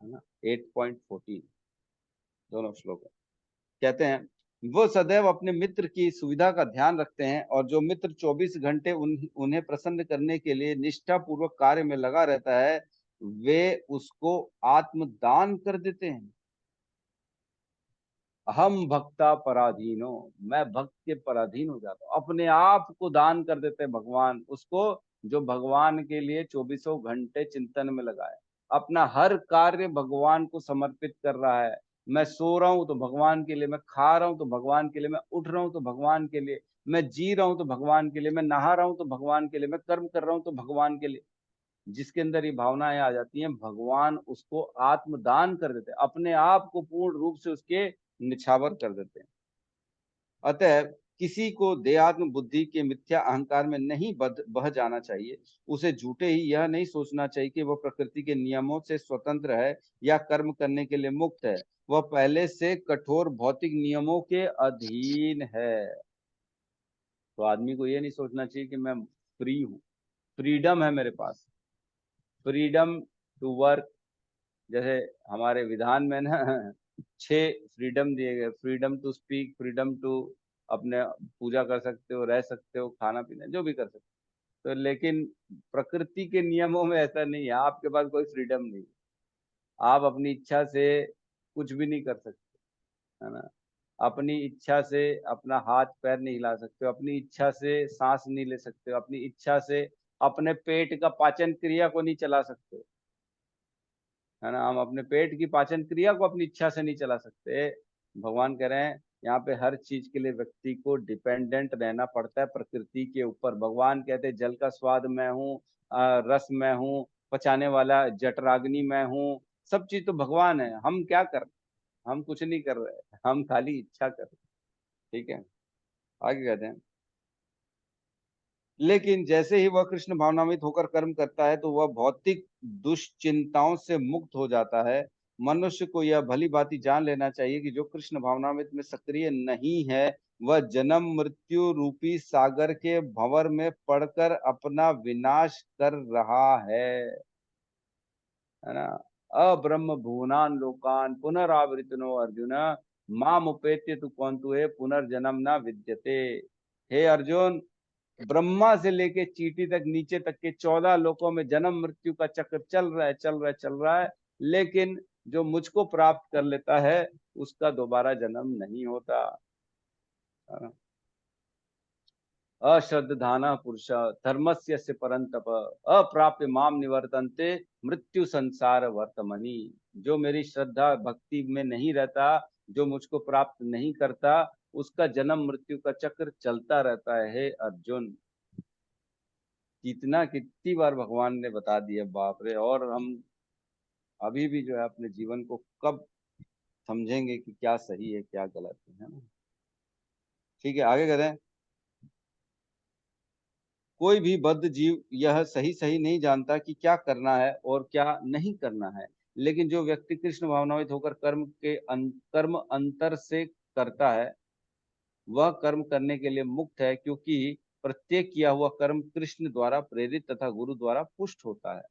है ना। 8.14 दोनों श्लोक है। कहते हैं वो सदैव अपने मित्र की सुविधा का ध्यान रखते हैं, और जो मित्र 24 घंटे उन्हें प्रसन्न करने के लिए निष्ठा पूर्वक कार्य में लगा रहता है वे उसको आत्मदान कर देते हैं। हम भक्ता पराधीनो, मैं भक्त के पराधीन हो जाता हूँ, अपने आप को दान कर देते हैं भगवान उसको, जो भगवान के लिए 24 घंटे चिंतन में लगा है, अपना हर कार्य भगवान को समर्पित कर रहा है। मैं सो रहा हूं तो भगवान के लिए, मैं खा रहा हूं तो भगवान के लिए, मैं उठ रहा हूं तो भगवान के लिए, मैं जी रहा हूं तो भगवान के लिए, मैं नहा रहा हूं तो भगवान के लिए, मैं कर्म कर रहा हूं तो भगवान के लिए। जिसके अंदर ये भावनाएं आ जाती हैं भगवान उसको आत्मदान कर देते हैं, अपने आप को पूर्ण रूप से उसके निछावर कर देते हैं। अतः किसी को देहात्म बुद्धि के मिथ्या अहंकार में नहीं बह जाना चाहिए। उसे झूठे ही यह नहीं सोचना चाहिए कि वह प्रकृति के नियमों से स्वतंत्र है या कर्म करने के लिए मुक्त है, वह पहले से कठोर भौतिक नियमों के अधीन है। तो आदमी को यह नहीं सोचना चाहिए कि मैं फ्री हूँ, फ्रीडम है मेरे पास, फ्रीडम टू वर्क। जैसे हमारे विधान में ना 6 फ्रीडम दिए गए, freedom to speak, freedom to अपने पूजा कर सकते हो, रह सकते हो, खाना पीना जो भी कर सकते हो। तो लेकिन प्रकृति के नियमों में ऐसा नहीं है, आपके पास कोई फ्रीडम नहीं, आप अपनी इच्छा से कुछ भी नहीं कर सकते, है ना। अपनी इच्छा से अपना हाथ पैर नहीं हिला सकते हो, अपनी इच्छा से सांस नहीं ले सकते हो, अपनी इच्छा से अपने पेट का पाचन क्रिया को नहीं चला सकते, है ना। हम अपने पेट की पाचन क्रिया को अपनी इच्छा से नहीं चला सकते। भगवान कह रहे हैं यहाँ पे हर चीज के लिए व्यक्ति को डिपेंडेंट रहना पड़ता है प्रकृति के ऊपर। भगवान कहते हैं जल का स्वाद मैं हूँ, रस मैं हूँ, पचाने वाला जठराग्नि मैं हूँ, सब चीज तो भगवान है। हम क्या कर रहे हैं, हम कुछ नहीं कर रहे, हम खाली इच्छा कर रहे हैं। ठीक है, आगे कहते हैं, लेकिन जैसे ही वह कृष्ण भावनान्वित होकर कर्म करता है तो वह भौतिक दुश्चिंताओं से मुक्त हो जाता है। मनुष्य को यह भली भांति जान लेना चाहिए कि जो कृष्ण भावनान्वित में सक्रिय नहीं है वह जन्म मृत्यु रूपी सागर के भंवर में पड़कर अपना विनाश कर रहा है ना। अब्रह्म भुवनान लोकान पुनरावृतनो अर्जुन माम उपेत्य तु कौंतु है पुनर्जन्म न विद्यते। हे अर्जुन, ब्रह्मा से लेके चींटी तक नीचे तक के 14 लोकों में जन्म मृत्यु का चक्र चल रहा है, चल रहा है, चल रहा है, लेकिन जो मुझको प्राप्त कर लेता है उसका दोबारा जन्म नहीं होता। अश्रद्धाना पुरुष धर्मस्य से परंतप अप्राप्य माम निवर्तन्ते मृत्यु संसार वर्तमनि। जो मेरी श्रद्धा भक्ति में नहीं रहता, जो मुझको प्राप्त नहीं करता, उसका जन्म मृत्यु का चक्र चलता रहता है। हे अर्जुन, कितनी बार भगवान ने बता दिया, बाप रे। और हम अभी भी जो है अपने जीवन को कब समझेंगे कि क्या सही है क्या गलत है ना। ठीक है, आगे करें। कोई भी बद्ध जीव यह सही सही नहीं जानता कि क्या करना है और क्या नहीं करना है, लेकिन जो व्यक्ति कृष्ण भावनावित होकर कर्म अंतर से करता है वह कर्म करने के लिए मुक्त है, क्योंकि प्रत्येक किया हुआ कर्म कृष्ण द्वारा प्रेरित तथा गुरु द्वारा पुष्ट होता है।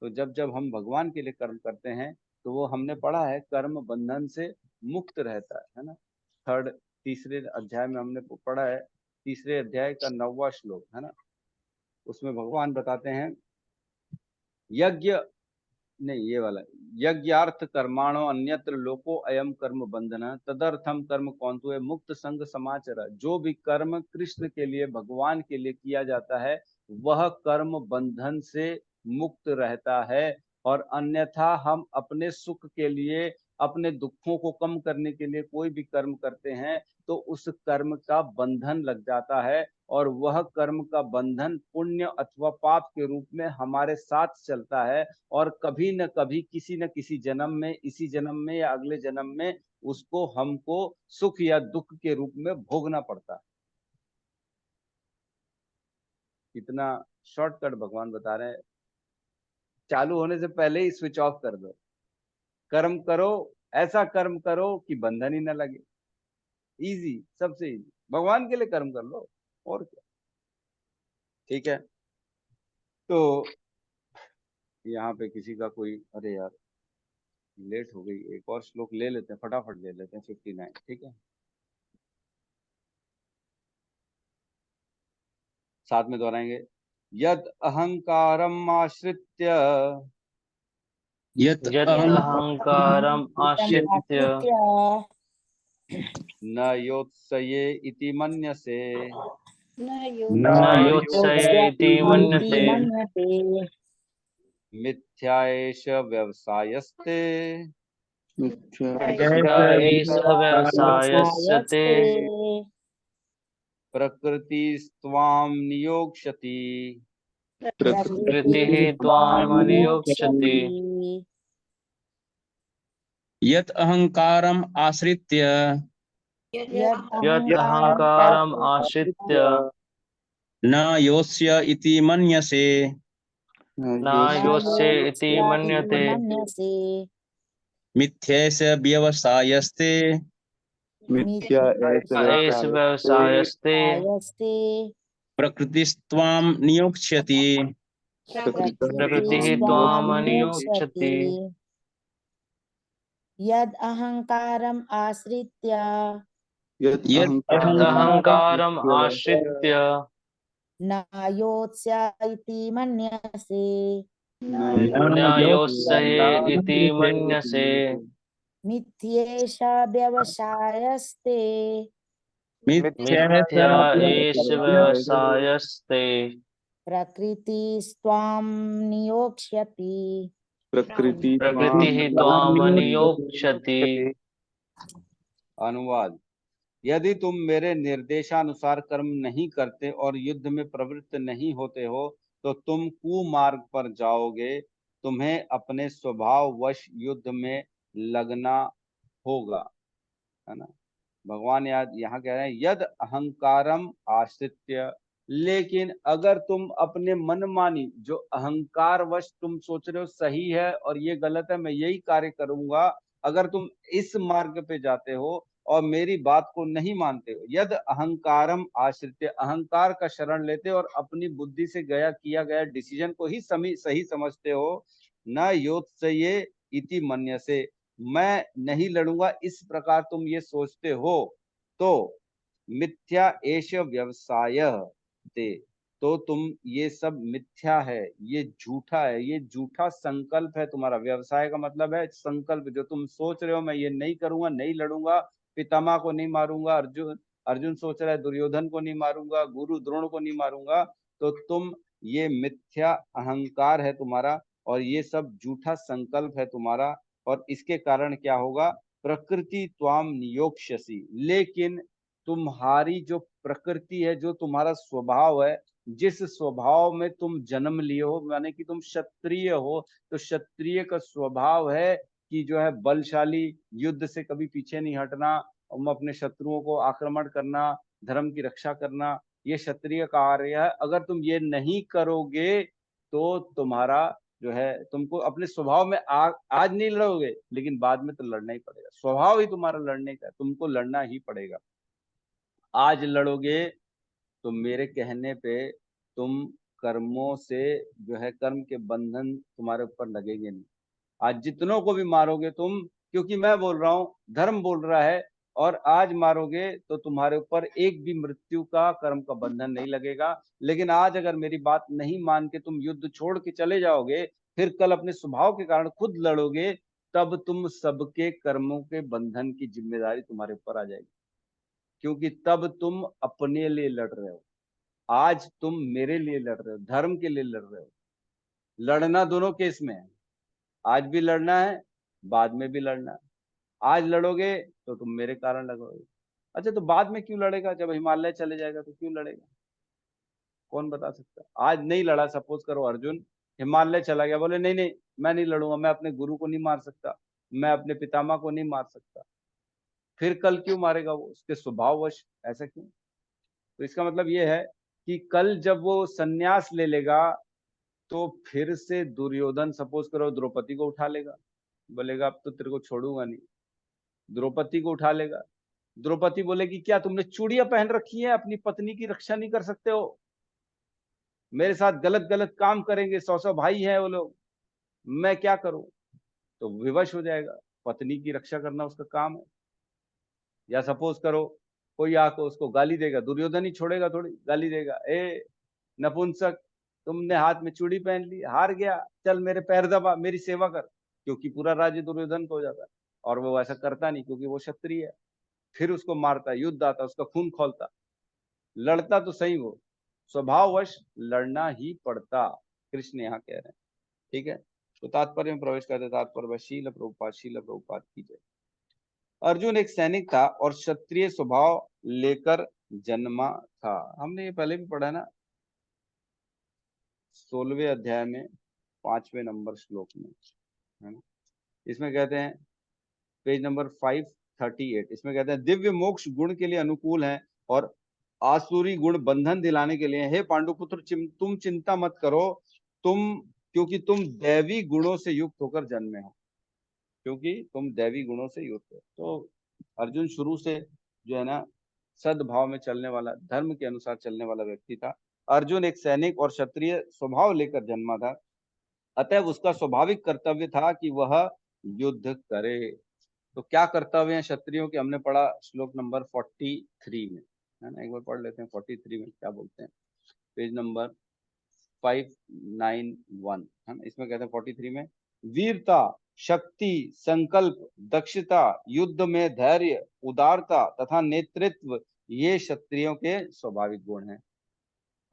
तो जब जब हम भगवान के लिए कर्म करते हैं तो वो हमने पढ़ा है कर्म बंधन से मुक्त रहता है ना। तीसरे अध्याय में हमने पढ़ा है, तीसरे अध्याय का 9वां श्लोक है ना। उसमें भगवान बताते हैं यज्ञ नहीं, ये वाला, यज्ञार्थ कर्माणो अन्यत्र लोको अयम कर्म बंधन तदर्थम कर्म कौंतु है मुक्त संग समाचर। जो भी कर्म कृष्ण के लिए भगवान के लिए किया जाता है वह कर्म बंधन से मुक्त रहता है, और अन्यथा हम अपने सुख के लिए, अपने दुखों को कम करने के लिए कोई भी कर्म करते हैं तो उस कर्म का बंधन लग जाता है, और वह कर्म का बंधन पुण्य अथवा पाप के रूप में हमारे साथ चलता है, और कभी न कभी किसी न किसी जन्म में, इसी जन्म में या अगले जन्म में उसको हमको सुख या दुख के रूप में भोगना पड़ता है। इतना शॉर्टकट भगवान बता रहे हैं, चालू होने से पहले ही स्विच ऑफ कर दो। कर्म करो, ऐसा कर्म करो कि बंधन ही न लगे। इजी, सबसे इजी, भगवान के लिए कर्म कर लो और क्या। ठीक है, तो यहाँ पे किसी का कोई, अरे यार लेट हो गई, एक और श्लोक ले लेते हैं, फटाफट ले लेते हैं 59। ठीक है, साथ में दोहराएंगे। यद अहंकारम आश्रित्य यत् यत् अहंकारम आश्रित्य न योत्सये इति मन्यसे न योत्सये इति मन्यते मिथ्या एष व्यवसायस्ते मिथ्या एष व्यवसायस्ते प्रकृतिस्त्वां नियोक्ष्यति प्रकृतिः त्वां नियोक्ष्यति यत् अहंकारम् आश्रित्य यत् अहंकारम आश्रित्य न योत्स्य इति मन्यसे न योत्स्य इति मन्यते मिथ्यैष व्यवसायस्ते एष व्यवसायस्ते प्रकृतिस्त्वां नियोक्ष्यति प्रकृतिः त्वां नियोक्ष्यति यद अहंकारम आश्रित्य यत् अहंकारम आश्रित्य न योत्स्य इति मन्यसे न योत्सये इति मन्यसे मिथ्येष व्यवसायस्ते मिथ्या एष व्यवसायस्ते प्रकृतिस्त्वां नियोक्ष्यति प्रकृतिः त्वां नियोक्ष्यति। अनुवाद। यदि तुम मेरे निर्देशानुसार कर्म नहीं करते और युद्ध में प्रवृत्त नहीं होते हो तो तुम कुमार्ग पर जाओगे, तुम्हें अपने स्वभाव वश युद्ध में लगना होगा, है ना। भगवान यहाँ कह रहे हैं यद अहंकारम आश्रित्य, लेकिन अगर तुम अपने मनमानी, जो अहंकार वश तुम सोच रहे हो सही है और ये गलत है, मैं यही कार्य करूंगा, अगर तुम इस मार्ग पे जाते हो और मेरी बात को नहीं मानते हो, यद अहंकारम आश्रित्य, अहंकार का शरण लेते और अपनी बुद्धि से किया गया डिसीजन को ही सही समझते हो, न योत्सये इति मन्यसे, मैं नहीं लड़ूंगा, इस प्रकार तुम ये सोचते हो, तो मिथ्या एष व्यवसाय ते, तो तुम ये सब मिथ्या है, ये झूठा है, ये झूठा संकल्प है तुम्हारा। व्यवसाय का मतलब है संकल्प, जो तुम सोच रहे हो मैं ये नहीं करूंगा, नहीं लड़ूंगा, पितामह को नहीं मारूंगा, अर्जुन सोच रहा है दुर्योधन को नहीं मारूंगा, गुरु द्रोण को नहीं मारूंगा, तो तुम, ये मिथ्या अहंकार है तुम्हारा और ये सब झूठा संकल्प है तुम्हारा, और इसके कारण क्या होगा, प्रकृति त्वाम नियोक्ष्यसि, लेकिन तुम्हारी जो प्रकृति है, जो तुम्हारा स्वभाव है, जिस स्वभाव में तुम जन्म लिए हो, माने कि तुम क्षत्रिय हो, तो क्षत्रिय का स्वभाव है कि जो है बलशाली, युद्ध से कभी पीछे नहीं हटना, अपने शत्रुओं को आक्रमण करना, धर्म की रक्षा करना, ये क्षत्रिय कार्य है। अगर तुम ये नहीं करोगे तो तुम्हारा जो है, तुमको अपने स्वभाव में आज नहीं लड़ोगे, लेकिन बाद में तो लड़ना ही पड़ेगा। स्वभाव ही तुम्हारा लड़ने का, तुमको लड़ना ही पड़ेगा। आज लड़ोगे तो मेरे कहने पे तुम कर्मों से जो है, कर्म के बंधन तुम्हारे ऊपर लगेंगे नहीं। आज जितनों को भी मारोगे तुम, क्योंकि मैं बोल रहा हूं, धर्म बोल रहा है, और आज मारोगे तो तुम्हारे ऊपर एक भी मृत्यु का, कर्म का बंधन नहीं लगेगा। लेकिन आज अगर मेरी बात नहीं मान के तुम युद्ध छोड़ के चले जाओगे, फिर कल अपने स्वभाव के कारण खुद लड़ोगे, तब तुम सबके कर्मों के बंधन की जिम्मेदारी तुम्हारे ऊपर आ जाएगी। क्योंकि तब तुम अपने लिए लड़ रहे हो, आज तुम मेरे लिए लड़ रहे हो, धर्म के लिए लड़ रहे हो। लड़ना दोनों केस में है, आज भी लड़ना है, बाद में भी लड़ना है। आज लड़ोगे तो तुम मेरे कारण लड़ोगे। अच्छा, तो बाद में क्यों लड़ेगा? जब हिमालय चले जाएगा तो क्यों लड़ेगा? कौन बता सकता है? आज नहीं लड़ा, सपोज करो अर्जुन हिमालय चला गया, बोले नहीं नहीं मैं नहीं लड़ूंगा, मैं अपने गुरु को नहीं मार सकता, मैं अपने पितामह को नहीं मार सकता, फिर कल क्यों मारेगा वो? उसके स्वभाववश ऐसा क्यों? तो इसका मतलब ये है कि कल जब वो संन्यास ले लेगा तो फिर से दुर्योधन, सपोज करो द्रौपदी को उठा लेगा, बोलेगा अब तो तेरे को छोड़ूंगा नहीं। द्रौपदी को उठा लेगा, द्रौपदी बोलेगी क्या तुमने चूड़ियां पहन रखी है, अपनी पत्नी की रक्षा नहीं कर सकते हो? मेरे साथ गलत गलत काम करेंगे, 100 भाई हैं वो लोग, मैं क्या करूं? तो विवश हो जाएगा। पत्नी की रक्षा करना उसका काम है। या सपोज करो कोई आकर उसको गाली देगा, दुर्योधन ही छोड़ेगा थोड़ी, गाली देगा, ए नपुंसक, तुमने हाथ में चूड़ी पहन ली, हार गया, चल मेरे पैर दबा, मेरी सेवा कर। क्योंकि पूरा राज्य दुर्योधन को हो जाता है, और वो ऐसा करता नहीं क्योंकि वो क्षत्रिय है। फिर उसको मारता, युद्ध आता, उसका खून खोलता, लड़ता तो सही वो, स्वभाववश लड़ना ही पड़ता, कृष्ण यहाँ कह रहे हैं। ठीक है, तो तात्पर्य में प्रवेश करते, तात्पर्य शील प्रभुपाद की जय। अर्जुन एक सैनिक था और क्षत्रिय स्वभाव लेकर जन्मा था। हमने ये पहले भी पढ़ा ना, 16वें अध्याय में 5वें नंबर श्लोक में, है ना? इसमें कहते हैं, पेज नंबर 538, इसमें कहते हैं दिव्य मोक्ष गुण के लिए अनुकूल है और आसुरी गुण बंधन दिलाने के लिए। हे पांडुपुत्र, तुम चिंता मत करो, क्योंकि तुम दैवी गुणों से युक्त होकर जन्मे हो, क्योंकि तुम दैवी गुणों से युक्त हो। तो अर्जुन शुरू से जो है ना, सद्भाव में चलने वाला, धर्म के अनुसार चलने वाला व्यक्ति था। अर्जुन एक सैनिक और क्षत्रिय स्वभाव लेकर जन्मा था, अतः उसका स्वाभाविक कर्तव्य था कि वह युद्ध करे। तो क्या कर्तव्य है क्षत्रियों के, हमने पढ़ा श्लोक नंबर 43 में, है ना? एक बार पढ़ लेते हैं 43 में क्या बोलते हैं, पेज नंबर 591, है ना? इसमें कहते हैं 43 में, वीरता, शक्ति, संकल्प, दक्षता, युद्ध में धैर्य, उदारता तथा नेतृत्व, ये क्षत्रियों के स्वाभाविक गुण हैं,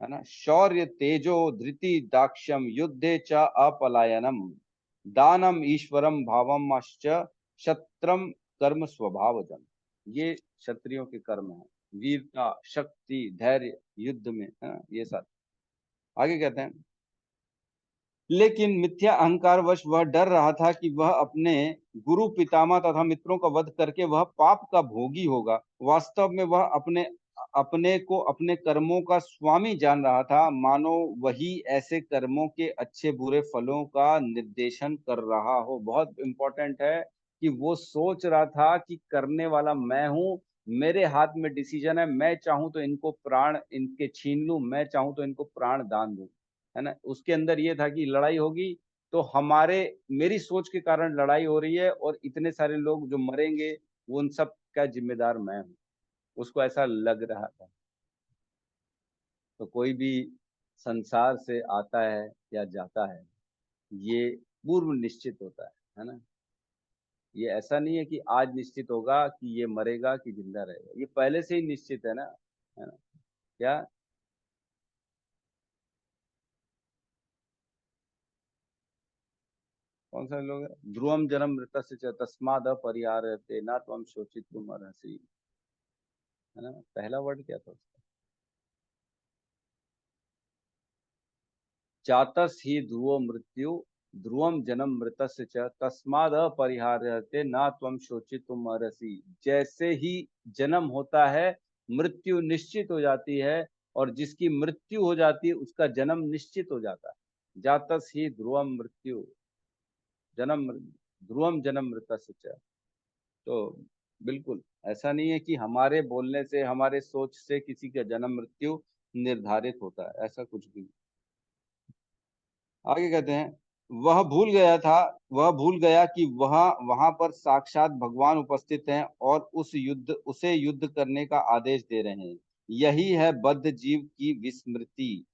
है ना? शौर्य, तेजो, धृति, दाक्ष्यम, युद्धे च अपलायनम, दानम, ईश्वरम, भावमश्च, क्षत्रम, कर्म स्वभावजम, ये क्षत्रियों के कर्म हैं। वीरता, शक्ति, धैर्य, युद्ध में, है ना? ये सब। आगे कहते हैं, लेकिन मिथ्या अहंकार वश वह डर रहा था कि वह अपने गुरु, पितामह तथा मित्रों का वध करके वह पाप का भोगी होगा। वास्तव में वह अपने अपने को अपने कर्मों का स्वामी जान रहा था, मानो वही ऐसे कर्मों के अच्छे बुरे फलों का निर्देशन कर रहा हो। बहुत इंपॉर्टेंट है कि वो सोच रहा था कि करने वाला मैं हूं, मेरे हाथ में डिसीजन है, मैं चाहूं तो इनको प्राण इनके छीन लूं, मैं चाहूं तो इनको प्राण दान दूं, है ना? उसके अंदर ये था कि लड़ाई होगी तो मेरी सोच के कारण लड़ाई हो रही है, और इतने सारे लोग जो मरेंगे वो उन सब का जिम्मेदार मैं हूं, उसको ऐसा लग रहा था। तो कोई भी संसार से आता है या जाता है, ये पूर्व निश्चित होता है ना? ये ऐसा नहीं है कि आज निश्चित होगा कि ये मरेगा कि जिंदा रहेगा, ये पहले से ही निश्चित है ना, है ना? क्या कौन सा लोग है? ध्रुवम जन्म मृत तस्माद अपरिहार्यते न त्वं शोचितुम अर्हसि, है ना? पहला वर्ड क्या था उसका? 'ध्रुवम जन्म मृतस्य च तस्माद् अपरिहार्यते न त्वं शोचितुम् अर्हसि', है ना? पहला वर्ड क्या था उसका? 'ध्रुवम जन्म मृतस्य च तस्माद् अपरिहार्यते न त्वं शोचितुम् अर्हसि', है ना? पहला वर्ड क्या था उसका? जातस ही ध्रुवो मृत्यु ध्रुवम जन्म मृतस्य च तस्माद अपरिहार्यते न त्वम शोचितुम अर्हसि। जैसे ही जन्म होता है मृत्यु निश्चित हो जाती है, और जिसकी मृत्यु हो जाती है उसका जन्म निश्चित हो जाता है। जातस ही ध्रुवम मृत्यु जन्म ध्रुवम जन्म मृतस्य च। तो बिल्कुल ऐसा नहीं है कि हमारे बोलने से हमारे सोच से किसी का जन्म मृत्यु निर्धारित होता है, ऐसा कुछ भी नहीं। आगे कहते हैं वह भूल गया कि वहां पर साक्षात भगवान उपस्थित हैं और उसे युद्ध करने का आदेश दे रहे हैं। यही है बद्ध जीव की विस्मृति।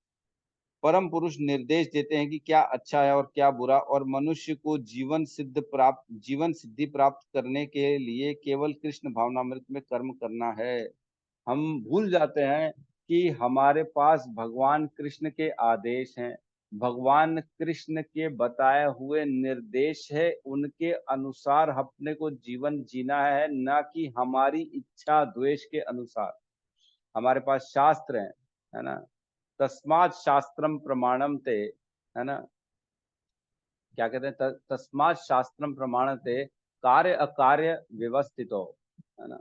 परम पुरुष निर्देश देते हैं कि क्या अच्छा है और क्या बुरा, और मनुष्य को जीवन सिद्धि प्राप्त करने के लिए केवल कृष्ण भावनामृत में कर्म करना है। हम भूल जाते हैं कि हमारे पास भगवान कृष्ण के आदेश हैं, भगवान कृष्ण के बताए हुए निर्देश है, उनके अनुसार अपने को जीवन जीना है, ना कि हमारी इच्छा द्वेष के अनुसार। हमारे पास शास्त्र है ना, तस्मात् शास्त्रम प्रमाणम ते, है ना, क्या कहते हैं, तस्मात् शास्त्रम प्रमाणते कार्य अकार्य व्यवस्थितो, है ना,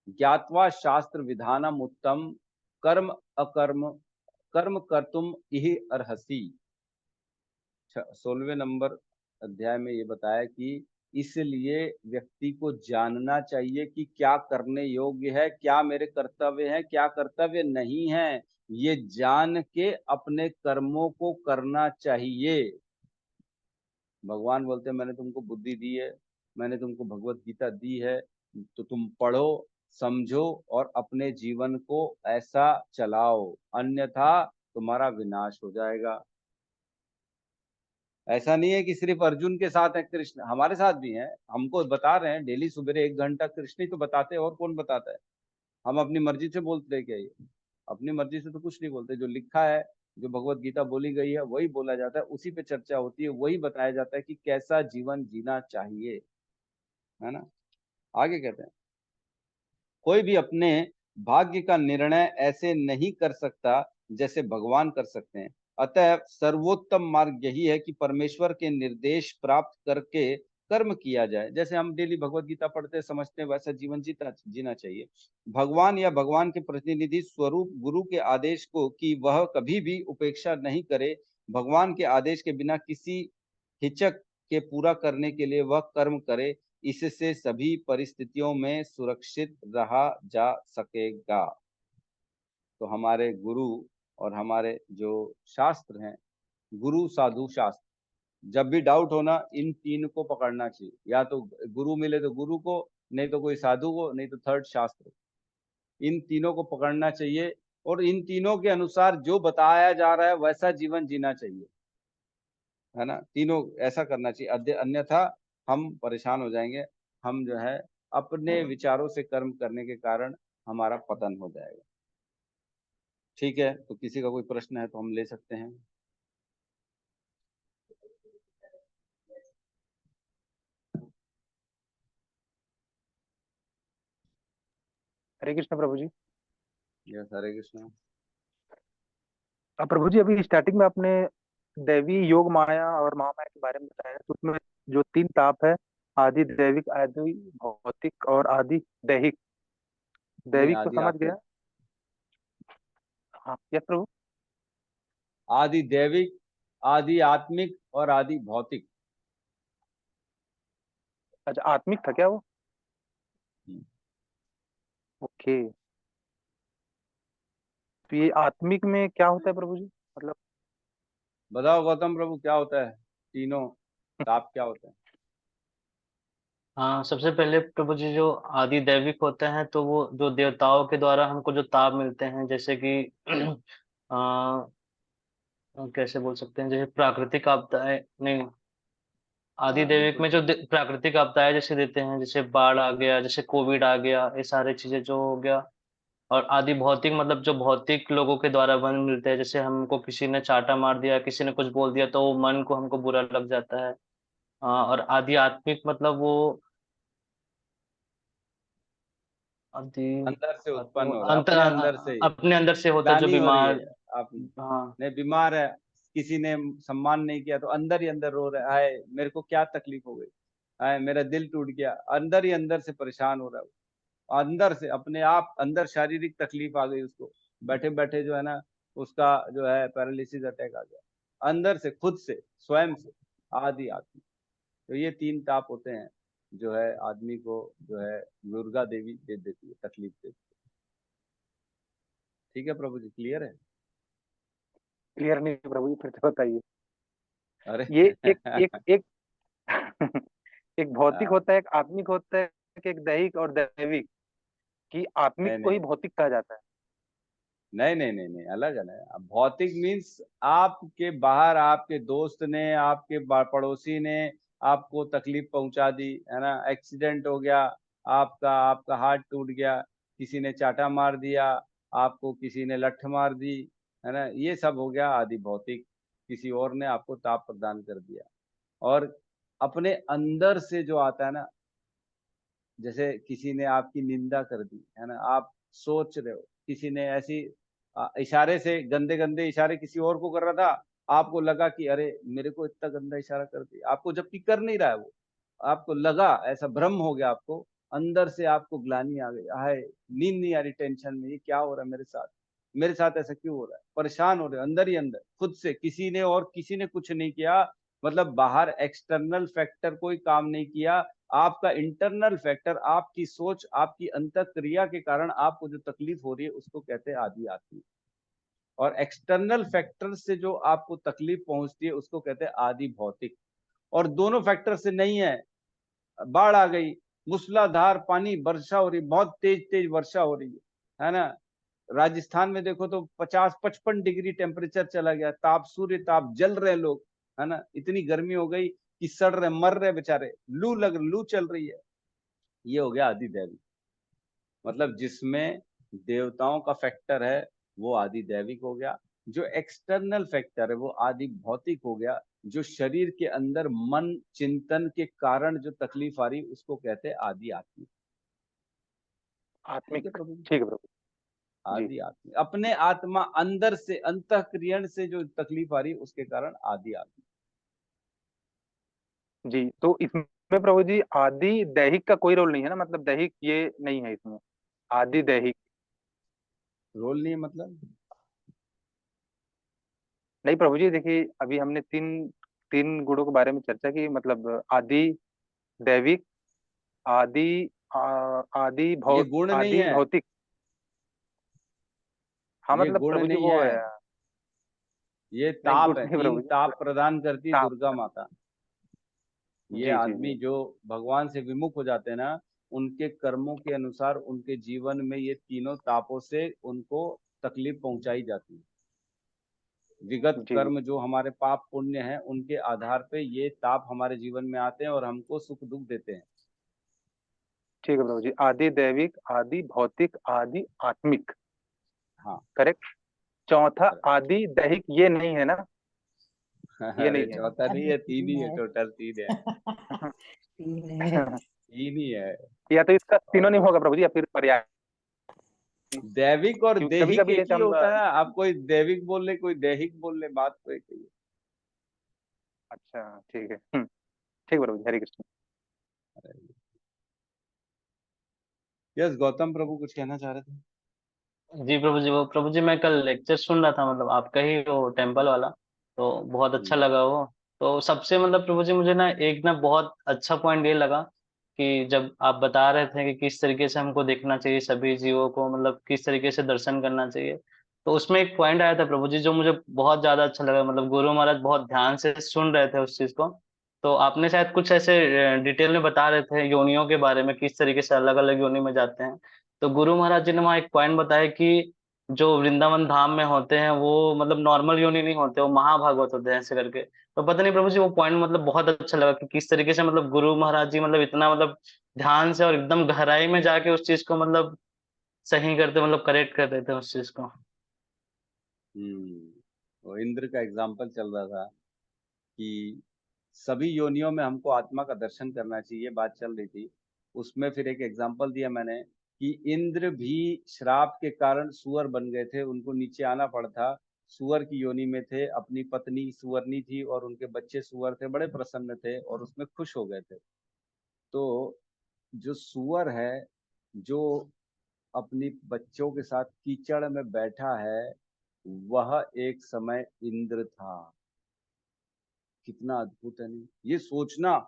ज्ञात्वा शास्त्र विधानम उत्तम कर्म अकर्म कर्म कर्तुम इहि अर्हसि। 16वें नंबर अध्याय में ये बताया कि इसलिए व्यक्ति को जानना चाहिए कि क्या करने योग्य है, क्या मेरे कर्तव्य है, क्या कर्तव्य नहीं है। ये जान के अपने कर्मों को करना चाहिए। भगवान बोलते हैं मैंने तुमको बुद्धि दी है, मैंने तुमको भगवत गीता दी है, तो तुम पढ़ो समझो और अपने जीवन को ऐसा चलाओ, अन्यथा तुम्हारा विनाश हो जाएगा। ऐसा नहीं है कि सिर्फ अर्जुन के साथ है कृष्ण, हमारे साथ भी है। हमको बता रहे हैं डेली सुबह 1 घंटा कृष्ण ही तो बताते हैं, और कौन बताता है। हम अपनी मर्जी से बोलते हैं क्या? ये अपनी मर्जी से तो कुछ नहीं बोलते। जो लिखा है, जो भगवत गीता बोली गई है वही बोला जाता है, उसी पे चर्चा होती है, वही बताया जाता है कि कैसा जीवन जीना चाहिए, है ना। आगे कहते हैं कोई भी अपने भाग्य का निर्णय ऐसे नहीं कर सकता जैसे भगवान कर सकते हैं। अतः सर्वोत्तम मार्ग यही है कि परमेश्वर के निर्देश प्राप्त करके कर्म किया जाए। जैसे हम डेली भगवत गीता पढ़ते समझते हैं वैसा जीवन जीना चाहिए। भगवान या भगवान के प्रतिनिधि स्वरूप गुरु के आदेश को कि वह कभी भी उपेक्षा नहीं करे, भगवान के आदेश के बिना किसी हिचक के पूरा करने के लिए वह कर्म करे, इससे सभी परिस्थितियों में सुरक्षित रहा जा सकेगा। तो हमारे गुरु और हमारे जो शास्त्र हैं, गुरु साधु शास्त्र, जब भी डाउट हो ना इन तीन को पकड़ना चाहिए। या तो गुरु मिले तो गुरु को, नहीं तो कोई साधु को, नहीं तो थर्ड शास्त्र। इन तीनों को पकड़ना चाहिए और इन तीनों के अनुसार जो बताया जा रहा है वैसा जीवन जीना चाहिए, है ना। तीनों ऐसा करना चाहिए, अन्यथा हम परेशान हो जाएंगे। हम जो है अपने विचारों से कर्म करने के कारण हमारा पतन हो जाएगा। ठीक है, तो किसी का कोई प्रश्न है तो हम ले सकते हैं। हरे कृष्ण प्रभु जी। यस, हरे कृष्ण। प्रभु जी अभी स्टार्टिंग में आपने दैवी योग माया और महामाया के बारे में बताया, तो उसमें जो 3 ताप है, आदि दैविक, आदि भौतिक और आदि दैहिक। नहीं, दैविक तो आदि समझ आत्मिक। गया। हाँ यस प्रभु। आदि दैविक, आदि आत्मिक और आदि भौतिक। अच्छा आत्मिक था क्या वो? ओके। तो ये आत्मिक में क्या होता है प्रभु जी, मतलब? बताओ गौतम प्रभु, क्या होता है? तीनों ताप क्या होता है? हाँ, सबसे पहले प्रभु जी जो आदि दैविक होते हैं तो वो जो देवताओं के द्वारा हमको जो ताप मिलते हैं, जैसे कि आ, कैसे बोल सकते हैं, जैसे प्राकृतिक आपदाएं नहीं, आदि हाँ दैविक बिल्कुल में जो ठीक। प्राकृतिक आपदाएं जैसे देते हैं, जैसे बाढ़ आ गया, जैसे कोविड आ गया, ये सारी चीजें जो हो गया। और आदि भौतिक मतलब जो भौतिक लोगों के द्वारा वन मिलते हैं, जैसे हमको किसी ने चाटा मार दिया, किसी ने कुछ बोल दिया तो वो मन को हमको बुरा लग जाता है। और आदि आत्मिक मतलब वो आदि अंदर से उत्पन्न आत्मिक हो रहा है, अंतर अपने अंदर से ही अपने अंदर से होता है जो ग्लानि हो रही है। बीमार। आप हाँ। नहीं बीमार है, किसी ने सम्मान नहीं किया तो अंदर ही अंदर रो रहा है, मेरे को क्या तकलीफ हो गई, हाय मेरा दिल टूट गया, अंदर ही अंदर से परेशान हो रहा है, अंदर से अपने आप अंदर शारीरिक तकलीफ आ गई उसको, बैठे बैठे जो है ना उसका जो है पैरालिसिस अटैक आ गया, अंदर से खुद से स्वयं से आदि आत्मा। तो ये 3 ताप होते हैं जो है आदमी को जो है दुर्गा देवी दे देती है, तकलीफ देती है। ठीक है प्रभु जी, क्लियर है? क्लियर नहीं है प्रभु जी, फिर से बताइए। अरे ये एक एक एक एक भौतिक हाँ, होता है, एक आत्मिक होता है, एक दैहिक और दैविक। कि आत्मिक नहीं को ही नहीं भौतिक कहा जाता है। नहीं नहीं नहीं नहीं, अलग अलग है। अब भौतिक मीन्स आपके बाहर आपके दोस्त ने, आपके पड़ोसी ने आपको तकलीफ पहुंचा दी है ना, एक्सीडेंट हो गया, आपका आपका हाथ टूट गया, किसी ने चाटा मार दिया, आपको किसी ने लठ मार दी, है ना, ये सब हो गया आदि भौतिक। किसी और ने आपको ताप प्रदान कर दिया। और अपने अंदर से जो आता है ना, जैसे किसी ने आपकी निंदा कर दी है ना, आप सोच रहे हो किसी ने ऐसी इशारे से गंदे गंदे इशारे किसी और को कर रहा था, आपको लगा कि अरे मेरे को इतना गंदा इशारा कर दिया, आपको जबकि कर नहीं रहा है वो, आपको लगा, ऐसा भ्रम हो गया आपको, अंदर से आपको ग्लानि आ गई, हाय नींद नहीं आ रही टेंशन में, ये क्या हो रहा है मेरे साथ, मेरे साथ ऐसा क्यों हो रहा है, परेशान हो रहे हो अंदर ही अंदर खुद से, किसी ने और किसी ने कुछ नहीं किया, मतलब बाहर एक्सटर्नल फैक्टर कोई काम नहीं किया, आपका इंटरनल फैक्टर, आपकी सोच, आपकी अंतःक्रिया के कारण आपको जो तकलीफ हो रही है उसको कहते हैं आदि आत्मिक। और एक्सटर्नल फैक्टर से जो आपको तकलीफ पहुंचती है उसको कहते हैं आदि भौतिक। और दोनों फैक्टर से नहीं है, बाढ़ आ गई, मूसलाधार पानी वर्षा हो रही, बहुत तेज तेज वर्षा हो रही है ना, राजस्थान में देखो तो 50-55 डिग्री टेम्परेचर चला गया, ताप सूर्य ताप, जल रहे लोग, है ना, इतनी गर्मी हो गई कि सड़ रहे मर रहे बेचारे, लू चल रही है। ये हो गया आदि दैविक, मतलब जिसमें देवताओं का फैक्टर है वो आदि दैविक हो गया, जो एक्सटर्नल फैक्टर है वो आदि भौतिक हो गया, जो शरीर के अंदर मन चिंतन के कारण जो तकलीफ आ रही उसको कहते हैं आदि आत्मिक। ठीक आत्मिक। है प्रभु जी? ठीक है प्रभु जी। आदि आत्मिक, अपने आत्मा अंदर से अंतःक्रियण से जो तकलीफ आ रही उसके कारण आदि आत्मिक। जी, तो इसमें प्रभु जी आदि दैहिक का कोई रोल नहीं है ना, मतलब दैहिक ये नहीं है इसमें, आदि दैहिक। रोल नहीं है मतलब? नहीं प्रभु जी, देखिए अभी हमने तीन तीन गुणों के बारे में चर्चा की, मतलब आदि दैविक, आदि ये गुण नहीं आदि है, भौतिक। हाँ ये मतलब गुण प्रभु जी नहीं वो है, है। ये नहीं ताप गुण है, नहीं 3 प्रभु जी, ताप प्रदान करती ताप। दुर्गा माता। ये जी जी आदमी जी। जो भगवान से विमुख हो जाते हैं ना, उनके कर्मों के अनुसार उनके जीवन में ये तीनों तापों से उनको तकलीफ पहुंचाई जाती है। विगत जी जी कर्म जो हमारे पाप पुण्य हैं उनके आधार पे ये ताप हमारे जीवन में आते हैं और हमको सुख दुख देते हैं। ठीक है प्रभु जी, आदि दैविक, आदि भौतिक, आदि आत्मिक। हाँ। करेक्ट। चौथा आदि दैहिक ये नहीं है ना, ये अरे नहीं है। चौथा नहीं है, 3 ही तीन है, है। टोटल 3 है, तीन है। 3 ही है। या तो इसका और सिनोनिम होगा प्रभु जी, या फिर पर्याय। दैविक और क्योंकि कभी दैहिक कभी एक जैसे ही हम होता है, आप कोई दैविक बोल ले कोई दैहिक बोल ले, बात तो एक ही है। अच्छा ठीक है। ठीक है प्रभु जी, हरे कृष्ण। यस गौतम प्रभु कुछ कहना चाह रहे थे? जी प्रभु जी, वो प्रभु जी मैं कल लेक्चर सुन रहा था, मतलब आपका ही वो टेम्पल वाला, तो बहुत अच्छा हम्म, लगा वो। तो सबसे मतलब प्रभु जी मुझे ना एक ना बहुत अच्छा पॉइंट ये लगा कि जब आप बता रहे थे कि किस तरीके से हमको देखना चाहिए सभी जीवों को, मतलब किस तरीके से दर्शन करना चाहिए, तो उसमें एक पॉइंट आया था प्रभु जी जो मुझे बहुत ज्यादा अच्छा लगा, मतलब गुरु महाराज बहुत ध्यान से सुन रहे थे उस चीज को। तो आपने शायद कुछ ऐसे डिटेल में बता रहे थे योनियों के बारे में, किस तरीके से अलग अलग योनि में जाते हैं। तो गुरु महाराज जी ने वहाँ एक पॉइंट बताया कि जो वृंदावन धाम में होते हैं वो मतलब नॉर्मल योनि नहीं होते, वो महाभागवत होते हैं ऐसे करके। तो पता नहीं प्रभु जी वो पॉइंट मतलब बहुत अच्छा लगा कि किस तरीके से मतलब गुरु महाराज जी मतलब इतना मतलब ध्यान से और एकदम गहराई में जाके उस चीज को मतलब सही करते, मतलब करेक्ट कर देते हैं उस चीज को। वो इंद्र का एग्जाम्पल चल रहा था कि सभी योनियों में हमको आत्मा का दर्शन करना चाहिए, बात चल रही थी। उसमें फिर एक एग्जाम्पल दिया मैंने कि इंद्र भी श्राप के कारण सुअर बन गए थे, उनको नीचे आना पड़ा था, सुअर की योनि में थे, अपनी पत्नी सुअरनी थी और उनके बच्चे सुअर थे, बड़े प्रसन्न थे और उसमें खुश हो गए थे। तो जो सुअर है, जो अपनी बच्चों के साथ कीचड़ में बैठा है, वह एक समय इंद्र था। कितना अद्भुत है नहीं? ये सोचना,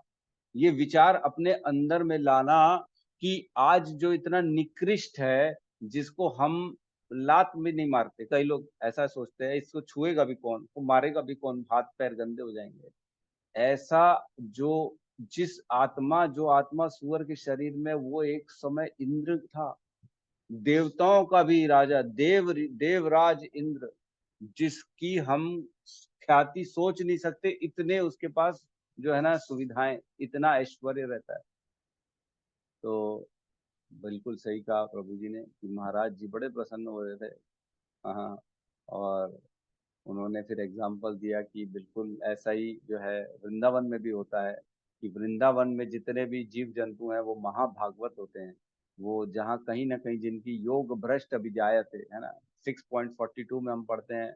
ये विचार अपने अंदर में लाना कि आज जो इतना निकृष्ट है, जिसको हम लात भी नहीं मारते, कई लोग ऐसा सोचते हैं इसको छुएगा भी कौन, को मारेगा भी कौन, हाथ पैर गंदे हो जाएंगे। ऐसा जो जो आत्मा सुअर के शरीर में, वो एक समय इंद्र था, देवताओं का भी राजा, देवराज इंद्र, जिसकी हम ख्याति सोच नहीं सकते, इतने उसके पास जो है ना सुविधाएं, इतना ऐश्वर्य रहता है। तो बिल्कुल सही कहा प्रभु जी ने कि महाराज जी बड़े प्रसन्न हो रहे थे। हाँ, और उन्होंने फिर एग्जाम्पल दिया कि बिल्कुल ऐसा ही जो है वृंदावन में भी होता है, कि वृंदावन में जितने भी जीव जंतु हैं वो महाभागवत होते हैं। वो जहाँ कहीं ना कहीं जिनकी योग भ्रष्ट अभिजायत है ना, 6.42 में हम पढ़ते हैं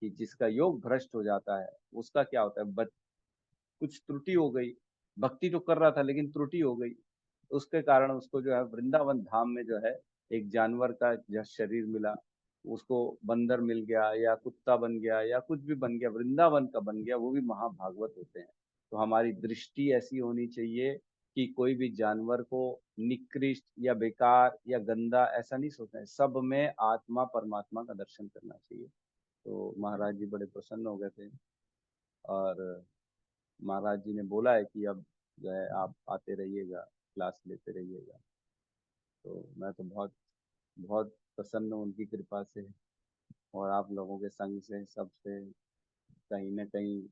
कि जिसका योग भ्रष्ट हो जाता है उसका क्या होता है, कुछ त्रुटि हो गई, भक्ति तो कर रहा था लेकिन त्रुटि हो गई, उसके कारण उसको जो है वृंदावन धाम में जो है एक जानवर का जो शरीर मिला, उसको बंदर मिल गया या कुत्ता बन गया या कुछ भी बन गया, वृंदावन का बन गया, वो भी महाभागवत होते हैं। तो हमारी दृष्टि ऐसी होनी चाहिए कि कोई भी जानवर को निकृष्ट या बेकार या गंदा ऐसा नहीं सोचना है, सब में आत्मा परमात्मा का दर्शन करना चाहिए। तो महाराज जी बड़े प्रसन्न हो गए थे और महाराज जी ने बोला है कि अब जो है आप आते रहिएगा, क्लास लेते रहिएगा। तो मैं तो बहुत बहुत प्रसन्न हूँ उनकी कृपा से और आप लोगों के संग से, सबसे। कहीं ना कहीं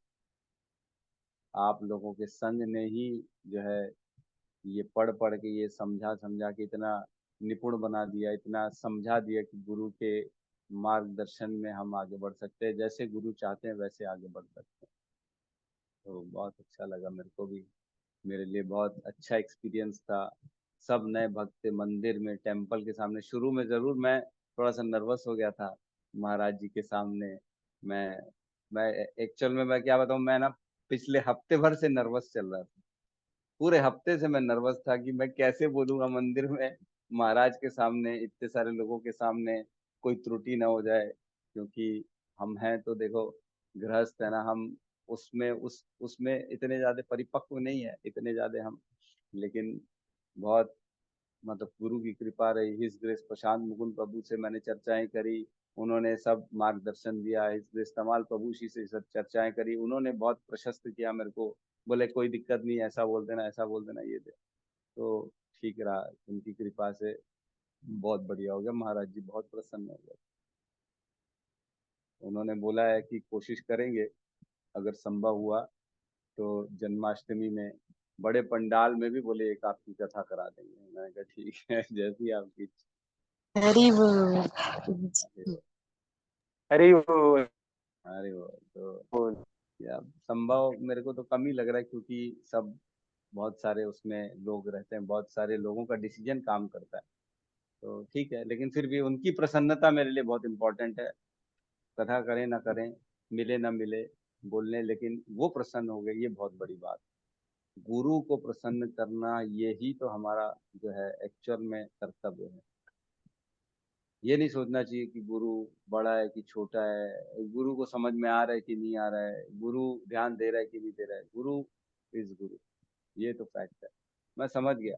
आप लोगों के संग ने ही जो है ये पढ़ पढ़ के, ये समझा समझा के इतना निपुण बना दिया, इतना समझा दिया कि गुरु के मार्गदर्शन में हम आगे बढ़ सकते हैं, जैसे गुरु चाहते हैं वैसे आगे बढ़ सकते हैं। तो बहुत अच्छा लगा मेरे को भी, मेरे लिए बहुत अच्छा एक्सपीरियंस था। सब नए भक्त थे मंदिर में, टेम्पल के सामने। शुरू में जरूर मैं थोड़ा सा नर्वस हो गया था महाराज जी के सामने। मैं मैं एक्चुअल में मैं क्या बताऊं, मैं ना पिछले हफ्ते भर से नर्वस चल रहा था, पूरे हफ्ते से मैं नर्वस था कि मैं कैसे बोलूंगा मंदिर में, महाराज के सामने, इतने सारे लोगों के सामने, कोई त्रुटि ना हो जाए, क्योंकि हम हैं तो देखो गृहस्थ है ना, हम उसमें इतने ज्यादा परिपक्व नहीं है, इतने ज्यादा हम, लेकिन बहुत मतलब गुरु की कृपा रही। हिज ग्रेस प्रशांत मुकुंद प्रभु से मैंने चर्चाएं करी, उन्होंने सब मार्गदर्शन दिया। हिज ग्रेस तमाल प्रभु जी से सब चर्चाएं करी, उन्होंने बहुत प्रशस्त किया मेरे को, बोले कोई दिक्कत नहीं, ऐसा बोल देना, ऐसा बोल देना, ये दे। तो ठीक रहा, उनकी कृपा से बहुत बढ़िया हो गया। महाराज जी बहुत प्रसन्न हो गए। उन्होंने बोला है कि कोशिश करेंगे अगर संभव हुआ तो जन्माष्टमी में बड़े पंडाल में भी बोले एक आपकी कथा करा देंगे। मैंने कहा ठीक है, जैसी आपकी इच्छा। हरि बोल। अरे वो अरे वो तो या संभव मेरे को तो कम ही लग रहा है, क्योंकि सब बहुत सारे उसमें लोग रहते हैं, बहुत सारे लोगों का डिसीजन काम करता है। तो ठीक है, लेकिन फिर भी उनकी प्रसन्नता मेरे लिए बहुत इंपॉर्टेंट है। कथा करें ना करें, मिले ना मिले, बोलने, लेकिन वो प्रसन्न हो गए, ये बहुत बड़ी बात। गुरु को प्रसन्न करना यही तो हमारा जो है एक्चुअल में कर्तव्य है। ये नहीं सोचना चाहिए कि गुरु बड़ा है कि छोटा है, गुरु को समझ में आ रहा है कि नहीं आ रहा है, गुरु ध्यान दे रहा है कि नहीं दे रहा है। गुरु इज गुरु, ये तो फैक्ट है। मैं समझ गया।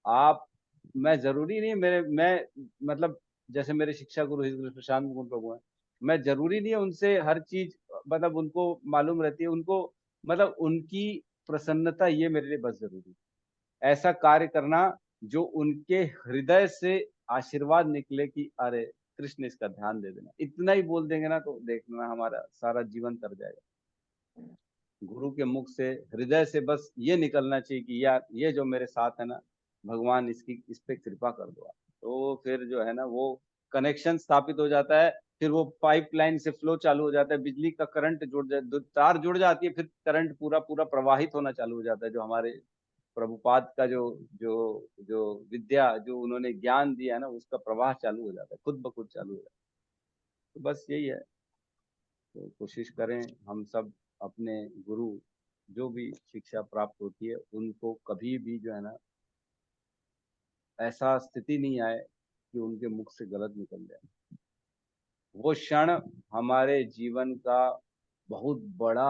आप, मैं जरूरी नहीं है मेरे, मैं मतलब जैसे मेरे शिक्षा गुरु हिज गुरु प्रशांत मुकुंद प्रभु हैं, मैं जरूरी नहीं है उनसे हर चीज मतलब उनको मालूम रहती है, उनको मतलब उनकी प्रसन्नता ये मेरे लिए बस जरूरी है। ऐसा कार्य करना जो उनके हृदय से आशीर्वाद निकले कि अरे कृष्ण इसका ध्यान दे देना, इतना ही बोल देंगे ना तो देखना हमारा सारा जीवन तर जाएगा। गुरु के मुख से, हृदय से बस ये निकलना चाहिए कि यार ये जो मेरे साथ है ना, भगवान इसकी इस पे कृपा कर दो। तो फिर जो है ना वो कनेक्शन स्थापित हो जाता है, फिर वो पाइपलाइन से फ्लो चालू हो जाता है, बिजली का करंट जुड़ जाए, तार जुड़ जाती है, फिर करंट पूरा पूरा प्रवाहित होना चालू हो जाता है। जो हमारे प्रभुपाद का जो जो जो विद्या, जो उन्होंने ज्ञान दिया है ना, उसका प्रवाह चालू हो जाता है, खुद ब खुद चालू हो जाता है। तो बस यही है, तो कोशिश करें हम सब अपने गुरु जो भी शिक्षा प्राप्त होती है उनको कभी भी जो है ना ऐसा स्थिति नहीं आए कि उनके मुख से गलत निकल जाए। वो क्षण हमारे जीवन का बहुत बड़ा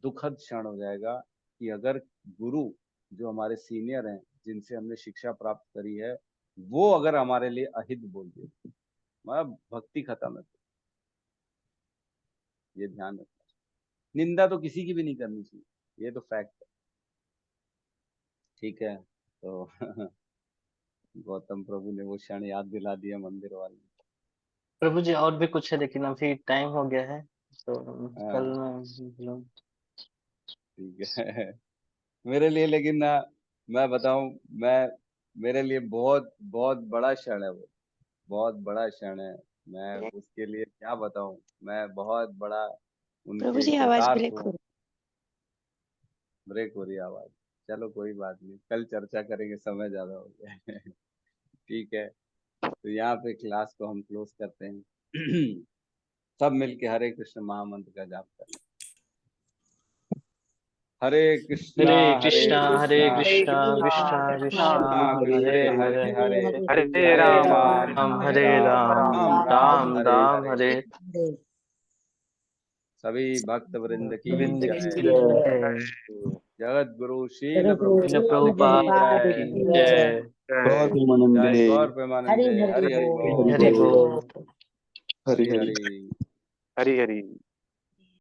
दुखद क्षण हो जाएगा कि अगर गुरु जो हमारे सीनियर हैं जिनसे हमने शिक्षा प्राप्त करी है वो अगर हमारे लिए अहित बोल दे, मतलब भक्ति खत्म है। ये ध्यान रखना। निंदा तो किसी की भी नहीं करनी चाहिए, ये तो फैक्ट है। ठीक है, तो गौतम प्रभु ने वो क्षण याद दिला दिया मंदिर वाले। प्रभु जी और भी कुछ है लेकिन अभी टाइम हो गया है तो कल हाँ। मैं ठीक है मेरे लिए लेकिन ना, मैं बताऊं, मैं मेरे लिए बहुत बहुत बड़ा क्षण है वो, बहुत बड़ा क्षण है। मैं उसके लिए क्या बताऊं, मैं बहुत बड़ा प्रभु उनके जी आवाज कृतार्थ ब्रेक हूँ। हो ब्रेक हो रही है आवाज, चलो कोई बात नहीं, कल चर्चा करेंगे, समय ज्यादा हो गया है। ठीक है, तो यहाँ पे क्लास को हम क्लोज करते हैं। सब मिलके हरे कृष्ण महामंत्र का जाप करें। हरे कृष्णा हरे हरे कृष्णा कृष्णा कृष्णा कृष्णा कृष्णा हरे हरे हरे हरे हरे हरे हरे राम राम हरे हरे राम राम राम राम राम हरे राम हरे। हरे सभी भक्त वृंद की गोविंद जय। की जय। जगत गुरु शील श्रील प्रभुपाद की प्रभुपाद जय। की जय। गौर जय प्रेमानंदे। गौर प्रेमानंदे। हरि हरि हरि बोल। हरि बोल। हरि हरि हरि। हरि। हरी हरी।